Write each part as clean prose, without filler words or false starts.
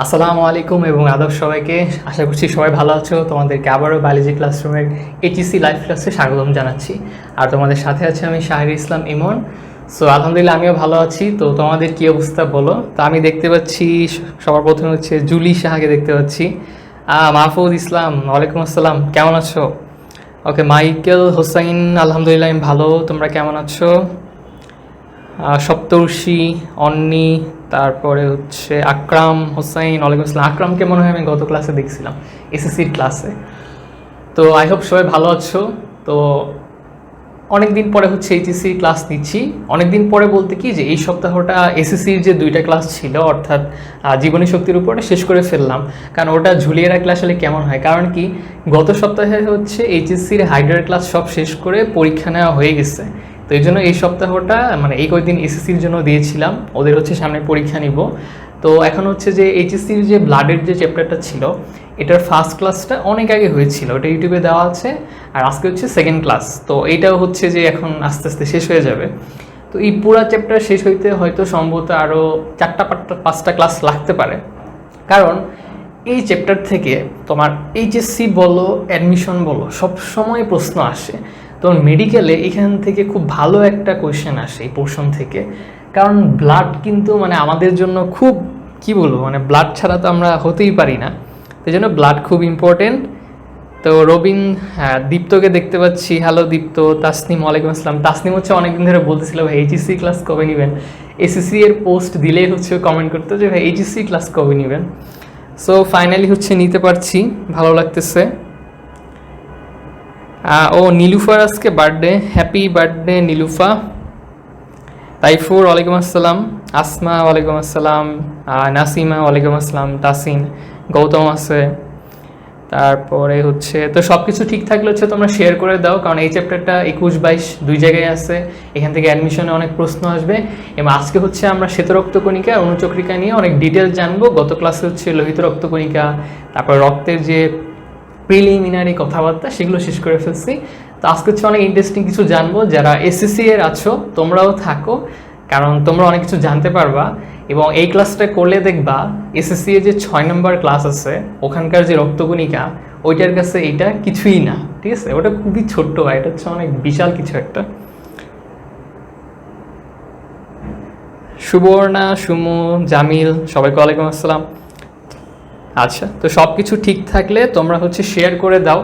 আসসালামু আলাইকুম এবং আদব সবাইকে। আশা করছি সবাই ভালো আছো। তোমাদেরকে আবারও বায়োলজি ক্লাসরুমের এইচএসসি লাইভ ক্লাসে স্বাগতম জানাচ্ছি। আর তোমাদের সাথে আছে আমি শাহির ইসলাম ইমন। সো আলহামদুলিল্লাহ আমিও ভালো আছি। তো তোমাদের কী অবস্থা বলো। তো আমি দেখতে পাচ্ছি সবার প্রথমে হচ্ছে জুলি সাহাকে দেখতে পাচ্ছি। মাহফুজ ইসলাম, ওয়ালাইকুম আসসালাম, কেমন আছো? ওকে, মাইকেল হোসাইন, আলহামদুলিল্লাহ আমি ভালো, তোমরা কেমন আছো? সপ্তর্ষি, অন্নি, তারপরে হচ্ছে আকরাম হোসাইন, ওয়ালাইকুম আসসালাম। আকরামকে মনে হয় আমি গত ক্লাসে দেখছিলাম, এসএসসির ক্লাসে। তো আই হোপ সবাই ভালো আছো। তো অনেক দিন পরে হচ্ছে এইচএসসি ক্লাস নিচ্ছি। অনেক দিন পরে বলতে কি যে এই সপ্তাহটা এসএসসির যে 2টা ক্লাস ছিল, অর্থাৎ জীবনী শক্তির উপরে শেষ করে ফেললাম। কারণ ওটা ঝুলিয়ে রাখলে আসলে কেমন হয়, কারণ কি গত সপ্তাহে হচ্ছে এইচএসসির হাইড্রার ক্লাস সব শেষ করে পরীক্ষা নেওয়া হয়ে গেছে। তো এই জন্য এই সপ্তাহটা মানে এই কয়েকদিন এসএসসির জন্য দিয়েছিলাম, ওদের হচ্ছে সামনে পরীক্ষা নিব। তো এখন হচ্ছে যে এইচএসসির যে ব্লাডের যে চ্যাপ্টারটা ছিল, এটার ফার্স্ট ক্লাসটা অনেক আগে হয়েছিল, ওটা ইউটিউবে দেওয়া আছে। আর আজকে হচ্ছে সেকেন্ড ক্লাস, তো এইটাও হচ্ছে যে এখন আস্তে আস্তে শেষ হয়ে যাবে। তো এই পুরা চ্যাপ্টার শেষ হইতে হয়তো সম্ভবত আরও 4-5টা ক্লাস লাগতে পারে। কারণ এই চ্যাপ্টার থেকে তোমার এইচএসসি বলো, অ্যাডমিশন বলো, সব সময় প্রশ্ন আসে। তো মেডিকেলে এখান থেকে খুব ভালো একটা কোয়েশ্চেন আসে এই পোর্শন থেকে। কারণ ব্লাড কিন্তু মানে আমাদের জন্য খুব কি বলবো, মানে ব্লাড ছাড়া তো আমরা হতেই পারি না। তো এই জন্য ব্লাড খুব ইম্পর্টেন্ট। তো রবিন, হ্যাঁ দীপ্তকে দেখতে পাচ্ছি, হ্যালো দীপ্ত। তাসনিম, ওয়ালাইকুম আসসালাম। তাসনিম হচ্ছে অনেকদিন ধরে বলতেছিল ভাই এইচএসসি ক্লাস কবে নেবেন। এসএসসি এর পোস্ট দিলেই হচ্ছে কমেন্ট করতে যে ভাই এইচএসসি ক্লাস কবে নেবেন। সো ফাইনালি হচ্ছে নিতে পারছি, ভালো লাগতেছে। ও নীলুফার আজকে birthday, happy birthday Nilufa. Taifur, ওয়ালাইকুম আসসালাম। আসমা, ওয়ালাইকুম আসসালাম। নাসিমা, ওয়ালাইকুম আসসালাম। তাসিন, গৌতম আছে। তারপরে হচ্ছে তো সব কিছু ঠিক থাকলে হচ্ছে তোমরা শেয়ার করে দাও, কারণ এই চ্যাপ্টারটা 21-22 দুই জায়গায় আছে। এখান থেকে অ্যাডমিশনে অনেক প্রশ্ন আসবে। এবং আজকে হচ্ছে আমরা শ্বেত রক্তকণিকা আর অনুচক্রিকা নিয়ে অনেক ডিটেল জানবো। গত ক্লাসে হচ্ছে লোহিত রক্তকণিকা, তারপর রক্তের যে প্রিলিমিনারি কথাবার্তা সেগুলো শেষ করে ফেলছি। তো আজকে হচ্ছে অনেক ইন্টারেস্টিং কিছু জানবো। যারা এসএসসি এর আছো তোমরাও থাকো, কারণ তোমরা অনেক কিছু জানতে পারবা। এবং এই ক্লাসটা করলে দেখবা এসএসসি এর যে 6 নম্বর ক্লাস আছে ওখানকার যে রক্তকণিকা, ওইটার কাছে এটা কিছুই না, ঠিক আছে? ওটা খুবই ছোট্ট, এটা হচ্ছে অনেক বিশাল কিছু একটা। সুবর্ণা, সুমু, জামিল, সবাইকে ওয়ালাইকুম আসসালাম। আচ্ছা, তো সব কিছু ঠিক থাকলে তোমরা হচ্ছে শেয়ার করে দাও।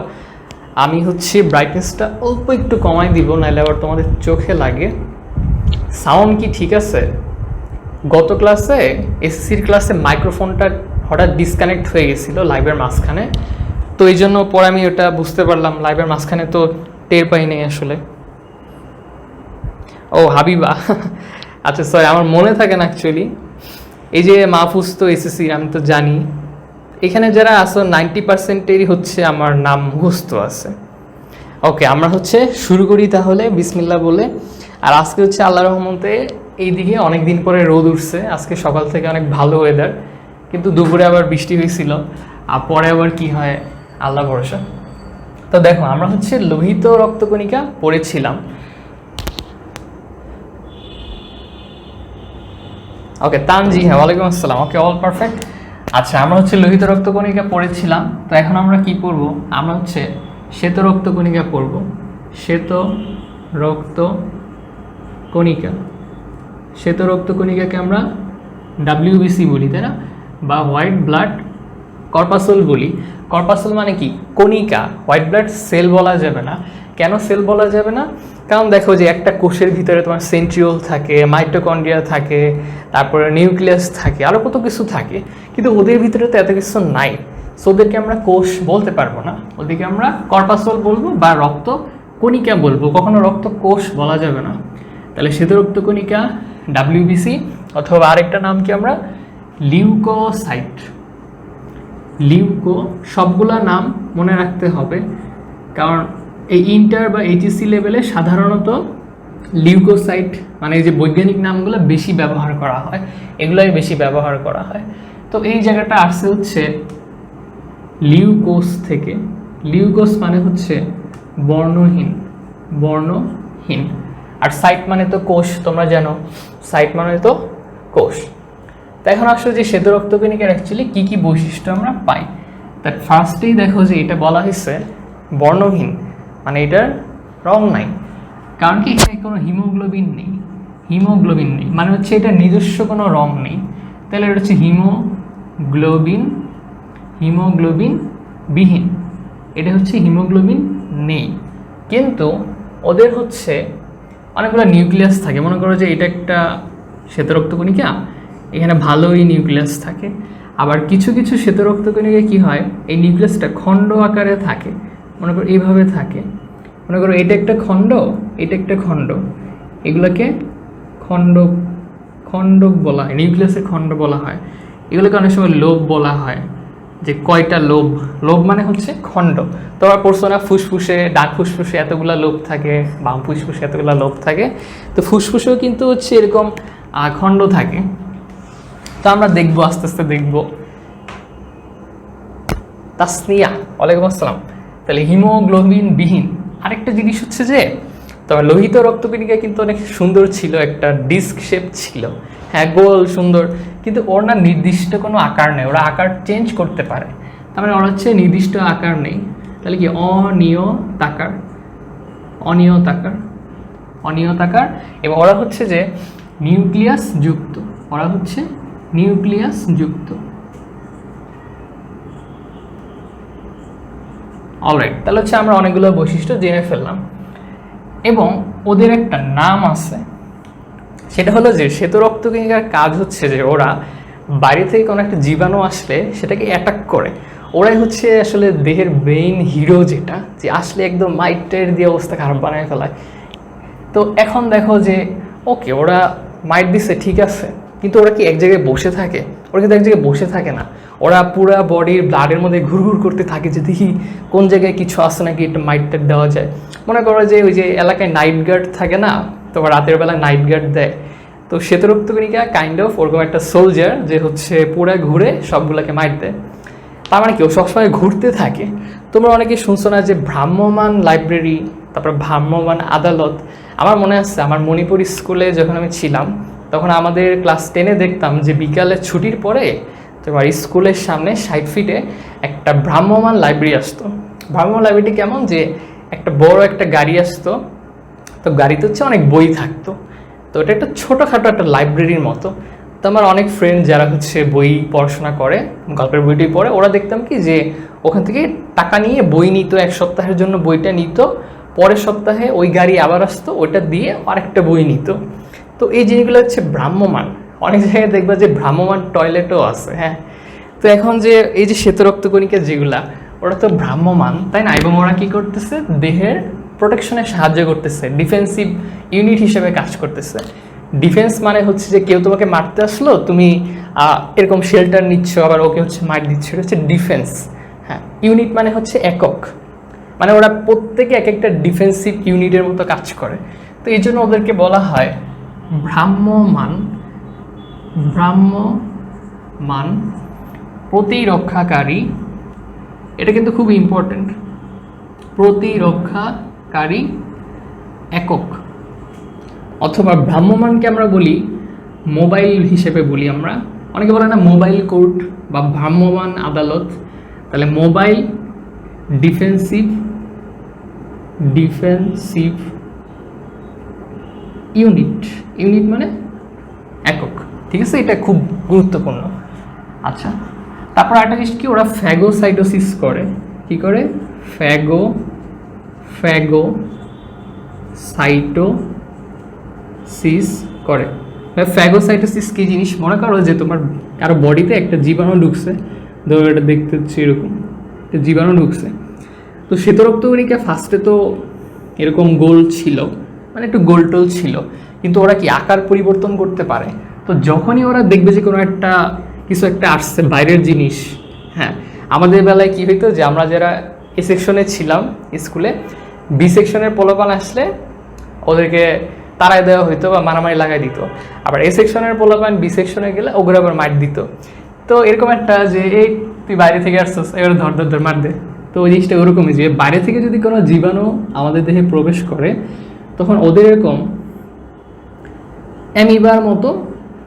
আমি হচ্ছে ব্রাইটনেসটা অল্প একটু কমাই দিব, নাহলে আবার তোমাদের চোখে লাগে। সাউন্ড কি ঠিক আছে? গত ক্লাসে এসএসসির ক্লাসে মাইক্রোফোনটা হঠাৎ ডিসকানেক্ট হয়ে গেছিলো লাইভের মাঝখানে। তো এই জন্য পরে আমি ওটা বুঝতে পারলাম, লাইভের মাঝখানে তো টের পাই নেই আসলে। ও হাবিবা, আচ্ছা সরি, আমার মনে থাকে না অ্যাকচুয়ালি। এই যে মাহফুজ তো এসএসসির, আমি তো জানি। এখানে যারা আসো 90%-এরই হচ্ছে আমার নাম মুখস্থ আছে। ওকে, আমরা হচ্ছে শুরু করি তাহলে বিসমিল্লাহ বলে। আর আজকে হচ্ছে আল্লাহ রহমতে এইদিকে অনেক দিন পরে রোদ উঠছে। আজকে সকাল থেকে অনেক ভালো ওয়েদার, কিন্তু দুপুরে আবার বৃষ্টি হয়েছিল, আর পরে আবার কি হয় আল্লাহ ভরসা। তো দেখো, আমরা হচ্ছে লোহিত রক্তকণিকা পড়েছিলাম। ওকে তানজি, হ্যাঁ ওয়ালাইকুম আসসালাম। ওকে, অল পারফেক্ট। আচ্ছা, আমরা হচ্ছে লোহিত রক্তকণিকা পড়েছিলাম। তো এখন আমরা কি পড়বো? আমরা হচ্ছে শ্বেত রক্তকণিকা পড়ব। শ্বেত রক্তকণিকা, শ্বেত রক্তকণিকাকে আমরা ডাব্লিউবিসি বলি, তাই না? বা হোয়াইট ব্লাড কর্পাসল বলি। কর্পাসল মানে কি? কণিকা। হোয়াইট ব্লাড সেল বলা যাবে না। কেন সেল বলা যাবে না? কারণ দেখো যে একটা কোষের ভিতরে তোমার সেন্ট্রিওল থাকে, মাইটোকন্ড্রিয়া থাকে, তারপরে নিউক্লিয়াস থাকে, আরও কত কিছু থাকে, কিন্তু ওদের ভিতরে তো এত কিছু নাই। সো ওদেরকে আমরা কোষ বলতে পারবো না, ওদেরকে আমরা কর্পাসল বলবো বা রক্ত কণিকা বলবো, কখনো রক্ত কোষ বলা যাবে না। তাহলে শ্বেত রক্তকণিকা ডাব্লিউবিসি, অথবা আরেকটা নাম কি আমরা লিউকোসাইট। লিউকো, সবগুলা নাম মনে রাখতে হবে, কারণ এই ইন্টার বা এইচএসসি লেভেলে সাধারণত লিউকোসাইট মানে এই যে বৈজ্ঞানিক নামগুলো বেশি ব্যবহার করা হয়, এগুলাই বেশি ব্যবহার করা হয়। তো এই জায়গাটা আসছে হচ্ছে লিউকোস থেকে। লিউকোস মানে হচ্ছে বর্ণহীন, আর সাইট মানে তো কোষ, তোমরা জানো সাইট মানে তো কোষ। তো এখন আসলে যে শ্বেত রক্তকণিকার অ্যাকচুয়ালি কী কী বৈশিষ্ট্য আমরা পাই, তার ফার্স্টেই দেখো যে এটা বলা হয়েছে বর্ণহীন, মানে এটার রং নাই। কারণ কি এখানে কোনো হিমোগ্লোবিন নেই, হিমোগ্লোবিন নেই মানে হচ্ছে এটা নিজস্ব কোনো রং নেই, তাহলে এটা হচ্ছে হিমোগ্লোবিন, হিমোগ্লোবিন বিহীন, এটা হচ্ছে হিমোগ্লোবিন নেই। কিন্তু ওদের হচ্ছে অনেকগুলো নিউক্লিয়াস থাকে, মনে করো যে এটা একটা শ্বেত রক্তকণিকা, এখানে ভালোই নিউক্লিয়াস থাকে। আবার কিছু কিছু শ্বেত রক্তকণিকায় কী হয়, এই নিউক্লিয়াসটা খণ্ড আকারে থাকে, মনে করো এইভাবে থাকে, মনে করো এটা একটা খণ্ড, এটা একটা খণ্ড, এগুলোকে খণ্ড খণ্ডক বলা হয়, নিউক্লিয়াসের খণ্ড বলা হয়। এগুলোকে অনেক সময় লোব বলা হয়, যে কয়টা লোব, লোব মানে হচ্ছে খণ্ড। তোমরা পড়ছো না ফুসফুসে, ডান ফুসফুসে এতগুলা লোব থাকে, বাম ফুসফুসে এতগুলা লোব থাকে, তো ফুসফুসেও কিন্তু হচ্ছে এরকম খণ্ড থাকে। তো আমরা দেখবো আস্তে আস্তে দেখবো। তাসনিয়া, ওয়ালাইকুম আসসালাম। তাহলে হিমোগ্লোবিন বিহীন। আরেকটা জিনিস হচ্ছে যে তবে লোহিত রক্তকণিকা কিন্তু অনেক সুন্দর ছিল, একটা ডিস্ক শেপ ছিল, হ্যাঁ গোল সুন্দর, কিন্তু ওর না নির্দিষ্ট কোনো আকার নেই, ওরা আকার চেঞ্জ করতে পারে, তার মানে ওরা হচ্ছে নির্দিষ্ট আকার নেই। তাহলে কি অনিয়তাকার, অনিয়তাকার, অনিয়তাকার, এবং ওরা হচ্ছে যে নিউক্লিয়াস যুক্ত, ওরা হচ্ছে নিউক্লিয়াস যুক্ত। অলরাইট, তাহলে হচ্ছে আমরা অনেকগুলো বৈশিষ্ট্য জেনে ফেললাম, এবং ওদের একটা নাম আছে, সেটা হলো যে শ্বেত রক্তকণিকার কাজ হচ্ছে যে ওরা বাইরে থেকে কোনো একটা জীবাণু আসলে সেটাকে অ্যাটাক করে। ওরাই হচ্ছে আসলে দেহের মেইন হিরো, যেটা যে আসলে একদম মাইটের দিয়ে অবস্থা খারাপ বানায় ফেলায়। তো এখন দেখো যে ওকে ওরা মাইট দিচ্ছে ঠিক আছে, কিন্তু ওরা কি এক জায়গায় বসে থাকে? ওরা কিন্তু এক জায়গায় বসে থাকে না, ওরা পুরা বডির ব্লাডের মধ্যে ঘুরঘুর করতে থাকে যে দেখি কোন জায়গায় কিছু আসে নাকি একটা মাইটটা দেওয়া যায়। মনে করো যে ওই যে এলাকায় নাইট গার্ড থাকে না, তোমার রাতের বেলা নাইট গার্ড দেয়, তো শ্বেত রক্তকণিকা কাইন্ড অফ ওরকম একটা সোলজার যে হচ্ছে পুরা ঘুরে সবগুলোকে মাইট দেয়। তার মানে কি ও সবসময় ঘুরতে থাকে। তোমরা অনেকে শুনছো না যে ভ্রাম্যমান লাইব্রেরি, তারপর ভ্রাম্যমান আদালত। আমার মনে আছে আমার মণিপুর স্কুলে যখন আমি ছিলাম তখন আমাদের ক্লাস 10-এ দেখতাম যে বিকালে ছুটির পরে তোমার স্কুলের সামনে 60 ফিটে একটা ভ্রাম্যমান লাইব্রেরি আসতো। ভ্রাম্যমান লাইব্রেরিটি কেমন, যে একটা বড় একটা গাড়ি আসতো, তো গাড়িতে হচ্ছে অনেক বই থাকতো, তো এটা একটা ছোটোখাটো একটা লাইব্রেরির মতো। তো আমার অনেক ফ্রেন্ড যারা হচ্ছে বই পড়াশোনা করে, গল্পের বইটি পড়ে, ওরা দেখতাম কি যে ওখান থেকে টাকা নিয়ে বই নিত, এক সপ্তাহের জন্য বইটা নিত, পরের সপ্তাহে ওই গাড়ি আবার আসতো, ওইটা দিয়ে আরেকটা বই নিত। তো এই জিনিসগুলো হচ্ছে ভ্রাম্যমান। অনেক জায়গায় দেখবা যে ভ্রাম্যমান টয়লেটও আছে, হ্যাঁ। তো এখন যে এই যে শ্বেত রক্তকণিকা যেগুলা, ওরা তো ভ্রাম্যমান, তাই না? এবং ওরা কী করতেছে, দেহের প্রোটেকশনে সাহায্য করতেছে, ডিফেন্সিভ ইউনিট হিসেবে কাজ করতেছে। ডিফেন্স মানে হচ্ছে যে কেউ তোমাকে মারতে আসলো, তুমি এরকম শেল্টার নিচ্ছ, আবার ওকে হচ্ছে মার দিচ্ছ, এটা হচ্ছে ডিফেন্স। হ্যাঁ, ইউনিট মানে হচ্ছে একক, মানে ওরা প্রত্যেকে এক একটা ডিফেন্সিভ ইউনিটের মতো কাজ করে। তো এই জন্য ওদেরকে বলা হয় ভ্রাম্যমান, ভ্রাম্যমান প্রতিরক্ষাকারী। এটা কিন্তু খুব ইম্পর্টেন্ট, প্রতিরক্ষাকারী একক। অথবা ভ্রাম্যমানকে আমরা বলি মোবাইল হিসেবে বলি আমরা, অনেকে বলে না মোবাইল কোর্ট বা ভ্রাম্যমান আদালত। তাহলে mobile defensive, defensive unit, unit মানে একক, ঠিক আছে? এটা খুব গুরুত্বপূর্ণ। আচ্ছা, তারপর একটা জিনিস কি, ওরা ফ্যাগোসাইটোসিস করে। কি করে? ফ্যাগোসাইটোসিস করে। ফ্যাগোসাইটোসিস কি জিনিস? মনে করো যে তোমার কারো বডিতে একটা জীবাণু ঢুকছে, ধরো এটা দেখতে হচ্ছে এরকম একটা জীবাণু ঢুকছে। তো শ্বেত রক্তকণিকা ফার্স্টে তো এরকম গোল ছিল, মানে একটু গোলটোল ছিল, কিন্তু ওরা কি আকার পরিবর্তন করতে পারে। তো যখনই ওরা দেখবে যে কোনো একটা কিছু একটা আসছে বাইরের জিনিস, হ্যাঁ, আমাদের বেলায় কি হইতো যে আমরা যারা এ সেকশনে ছিলাম স্কুলে, বি সেকশনের পোলাপান আসলে ওদেরকে তাড়াই দেওয়া হইতো বা মারামারি লাগাই দিত, আবার এ সেকশনের পোলাপান বি সেকশনে গেলে ওগুলো আবার মার দিত। তো এরকম একটা যে এই তুই বাইরে থেকে আসছিস, এবার ধর ধর ধর মার দে। তো ওই জিনিসটা ওরকমই, যে বাইরে থেকে যদি কোনো জীবাণু আমাদের দেহে প্রবেশ করে তখন ওদের এরকম অ্যামিবার মতো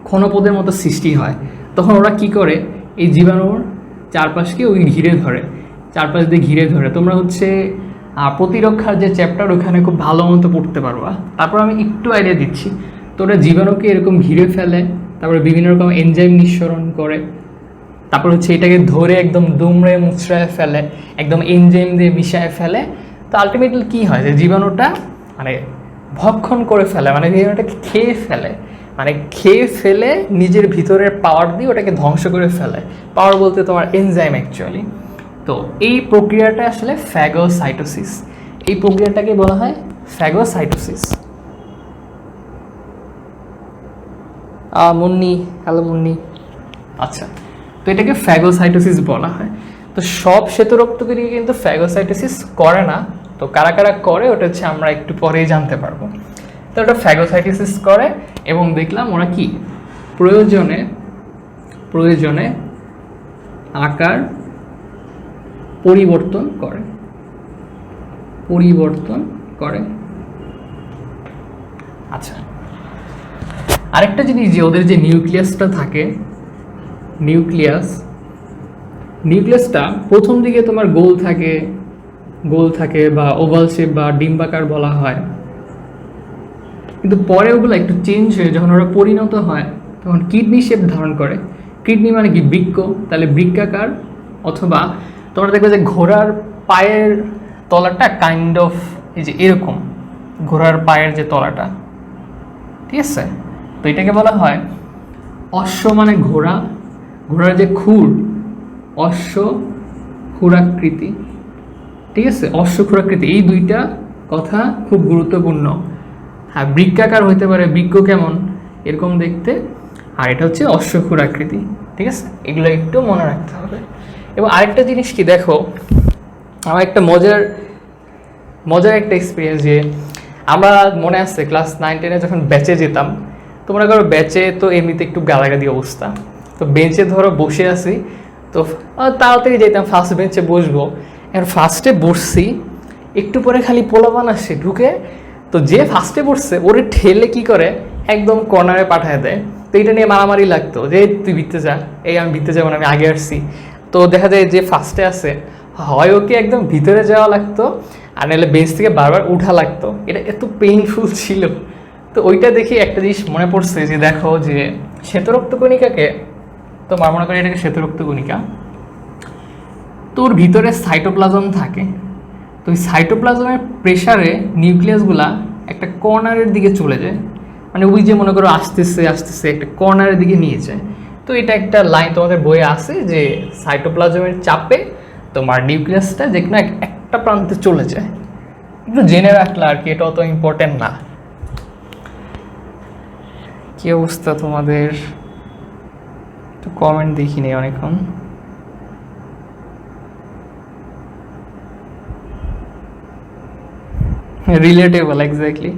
ক্ষণপদের মতো সৃষ্টি হয়, তখন ওরা কি করে, এই জীবাণুর চারপাশকে ওই ঘিরে ধরে, চারপাশ দিয়ে ঘিরে ধরে। তোমরা হচ্ছে প্রতিরক্ষার যে চ্যাপ্টার ওখানে খুব ভালো মতো পড়তে পারবা। তারপর আমি একটু আইডিয়া দিচ্ছি। তো ওরা জীবাণুকে এরকম ঘিরে ফেলে, তারপরে বিভিন্ন রকম এনজাইম নিঃসরণ করে, তারপর হচ্ছে এটাকে ধরে একদম দুমড়ে মুচড়ায় ফেলে, একদম এনজাইম দিয়ে মিশায় ফেলে। তো আলটিমেটলি কী হয়, যে জীবাণুটা মানে ভক্ষণ করে ফেলে, মানে জীবাণুটাকে খেয়ে ফেলে, মানে খেয়ে ফেলে নিজের ভিতরের পাওয়ার দিয়ে ওটাকে ধ্বংস করে ফেলে। পাওয়ার বলতে তোমার এনজাইম অ্যাকচুয়ালি। তো এই প্রক্রিয়াটা আসলে ফ্যাগোসাইটোসিস। এই প্রক্রিয়াটাকে বলা হয় ফ্যাগোসাইটোসিস। মুন্নি, হ্যালো মুন্নি। আচ্ছা, তো এটাকে ফ্যাগোসাইটোসিস বলা হয়। তো সব শ্বেতরক্তকণিকা কিন্তু ফ্যাগোসাইটোসিস করে না। তো কারা কারা করে ওটা হচ্ছে আমরা একটু পরেই জানতে পারবো। তো ওটা ফ্যাগোসাইটোসিস করে, এবং দেখলাম ওরা কি প্রয়োজনে আকার পরিবর্তন করে। আচ্ছা, আরেকটা জিনিস, যে ওদের যে নিউক্লিয়াসটা থাকে, নিউক্লিয়াসটা প্রথম দিকে তোমার গোল থাকে বা ওভাল শেপ বা ডিম্বাকার বলা হয়, কিন্তু পরে ওগুলো একটু চেঞ্জ হয়ে যখন ওরা পরিণত হয় তখন কিডনি শেপ ধারণ করে। কিডনি মানে কি, বৃক্ক, তাহলে বৃক্কাকার। অথবা তোমরা দেখবে যে ঘোড়ার পায়ের তলাটা কাইন্ড অফ এই যে এরকম, ঘোড়ার পায়ের যে তলাটা, ঠিক আছে? তো এটাকে বলা হয় অশ্ব, মানে ঘোড়ার যে খুর, অশ্ব ক্ষুরাকৃতি, ঠিক আছে? অশ্ব ক্ষুরাকৃতি, এই দুইটা কথা খুব গুরুত্বপূর্ণ। হ্যাঁ, বৃক্কাকার হইতে পারে, বৃক্ক কেমন এরকম দেখতে, আর এটা হচ্ছে অশ্ব ক্ষুরাকৃতি, ঠিক আছে? এগুলো একটু মনে রাখতে হবে। এবং আরেকটা জিনিস কি, দেখো আমার একটা মজার একটা এক্সপিরিয়েন্স, যে আমরা মনে আছে ক্লাস 9-10-এ যখন ব্যাচে যেতাম, তোমরা করো ব্যাচে তো এমনিতে একটু গালাগালি অবস্থা, তো বেঞ্চে ধরো বসে আছি, তো তাড়াতাড়ি যেতাম ফার্স্ট বেঞ্চে বসবো। এখন ফার্স্টে বসছি, একটু পরে খালি পোলাপান আসছে ঢুকে, তো যে ফার্স্টে বসছে ওরে ঠেলে কি করে একদম কর্নারে পাঠায় দেয়। তো এটা নিয়ে মারামারি লাগতো, যে তুই ভিতরে যা, এই আমি ভিতরে যাবো না, আমি আগে আসছি। তো দেখা যায় যে ফার্স্টে আছে, হয় ওকে একদম ভিতরে যাওয়া লাগতো, আর নাহলে বেঞ্চ থেকে বারবার উঠা লাগতো। এটা এত পেইনফুল ছিল। তো ওইটা দেখে একটা জিনিস মনে পড়ছে, যে দেখো যে শ্বেতরক্তকণিকাকে, তো মনে করি এটাকে শ্বেতরক্তকণিকা, তোর ভিতরে সাইটোপ্লাজম থাকে। তো ওই সাইটোপ্লাজমের প্রেসারে নিউক্লিয়াসগুলা একটা কর্নারের দিকে চলে যায়, মানে ওই যে মনে করো আস্তে আস্তে একটা কর্নারের দিকে নিয়ে যায়। তো এটা একটা লাইন তোমাদের বইয়ে আছে, যে সাইটোপ্লাজমের চাপে তোমার নিউক্লিয়াসটা যে কোনো একটা প্রান্তে চলে যায়। একটু জেনে রাখলে আর কি, এটা অত ইম্পর্টেন্ট না। কি অবস্থা তোমাদের? একটু কমেন্ট দেখিনি অনেকক্ষণ। Relatable, exactly.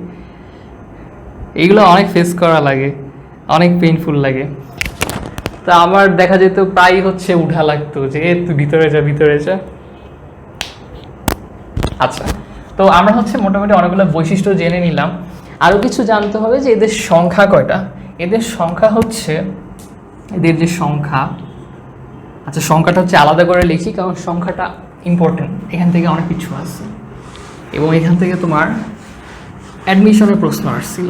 এগুলো অনেক ফেস করা লাগে, অনেক পেইনফুল লাগে। তা আমার দেখা যেত প্রায় হচ্ছে উঠা লাগতো, যে তুই ভিতরে যা। আচ্ছা, তো আমরা হচ্ছে মোটামুটি অনেকগুলো বৈশিষ্ট্য জেনে নিলাম। আরও কিছু জানতে হবে, যে এদের সংখ্যা কয়টা। এদের সংখ্যা হচ্ছে, এদের যে সংখ্যা, আচ্ছা সংখ্যাটা হচ্ছে আলাদা করে লিখি, কারণ সংখ্যাটা ইম্পর্টেন্ট, এখান থেকে অনেক কিছু আসছে, এবং এখান থেকে তোমার অ্যাডমিশনের প্রশ্ন আসছিল।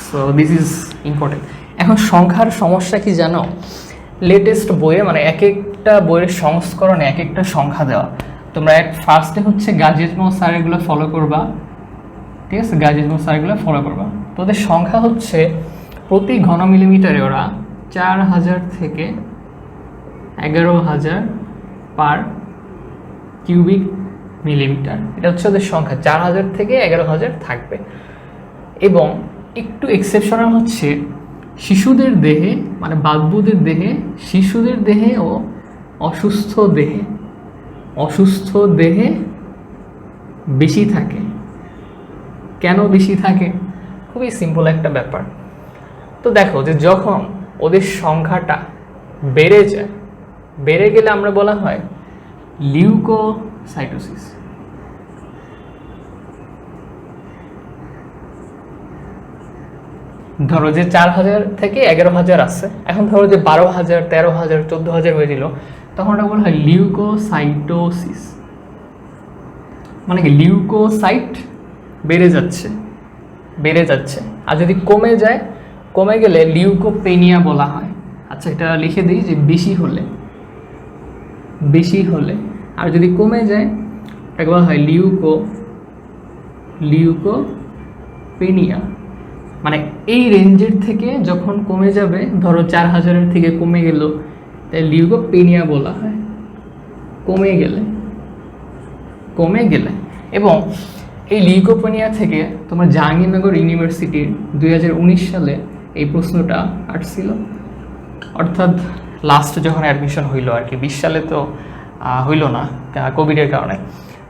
So this is important. এখন সংখ্যার সমস্যা কি জানো, লেটেস্ট বইয়ে মানে এক একটা বইয়ের সংস্করণে এক একটা সংখ্যা দেওয়া। তোমরা ফার্স্টে হচ্ছে গাজিজমো স্যার এগুলো ফলো করবা, ঠিক আছে? গাজিজমো স্যার এগুলো ফলো করবা। তো ওদের সংখ্যা হচ্ছে প্রতি ঘন মিলিমিটারে ওরা 4000 থেকে 11000 পার কিউবিক মিলিমিটার, এটা হচ্ছে ওদের সংখ্যা। 4000 থেকে 11000 থাকবে। এবং একটু এক্সেপশনাল হচ্ছে শিশুদের দেহে, মানে বাচ্চাদের দেহে, শিশুদের দেহে ও অসুস্থ দেহে বেশি থাকে। কেন বেশি থাকে? খুবই সিম্পল একটা ব্যাপার। তো দেখো যে যখন ওদের সংখ্যাটা বেড়ে যায়, বেড়ে গেলে আমরা বলা হয় লিউকোসাইটোসিস। ধরো যে 4,000 থেকে 11,000 আছে, এখন ধরো যে 12,000, 13,000, 14,000 হয়ে দিল, তখন ওটা বলা হয় লিউকোসাইটোসিস। মানে কি লিউকোসাইট বেড়ে যাচ্ছে, আর যদি কমে গেলে লিউকোপেনিয়া বলা হয়। আচ্ছা, এটা লিখে দিই যে বেশি হলে, আর যদি কমে যায় এটাকে বলা হয় লিউকোপেনিয়া। মানে এই রেঞ্জের থেকে যখন কমে যাবে, ধরো 4,000 থেকে কমে গেল, তাই লিউকোপেনিয়া বলা হয়। কমে গেলে এবং এই লিউকোপেনিয়া থেকে তোমার জাহাঙ্গীরনগর ইউনিভার্সিটির 2019 সালে এই প্রশ্নটা আসছিল, অর্থাৎ লাস্ট যখন অ্যাডমিশন হইলো আর কি, 20 সালে তো হইল না কোভিডের কারণে।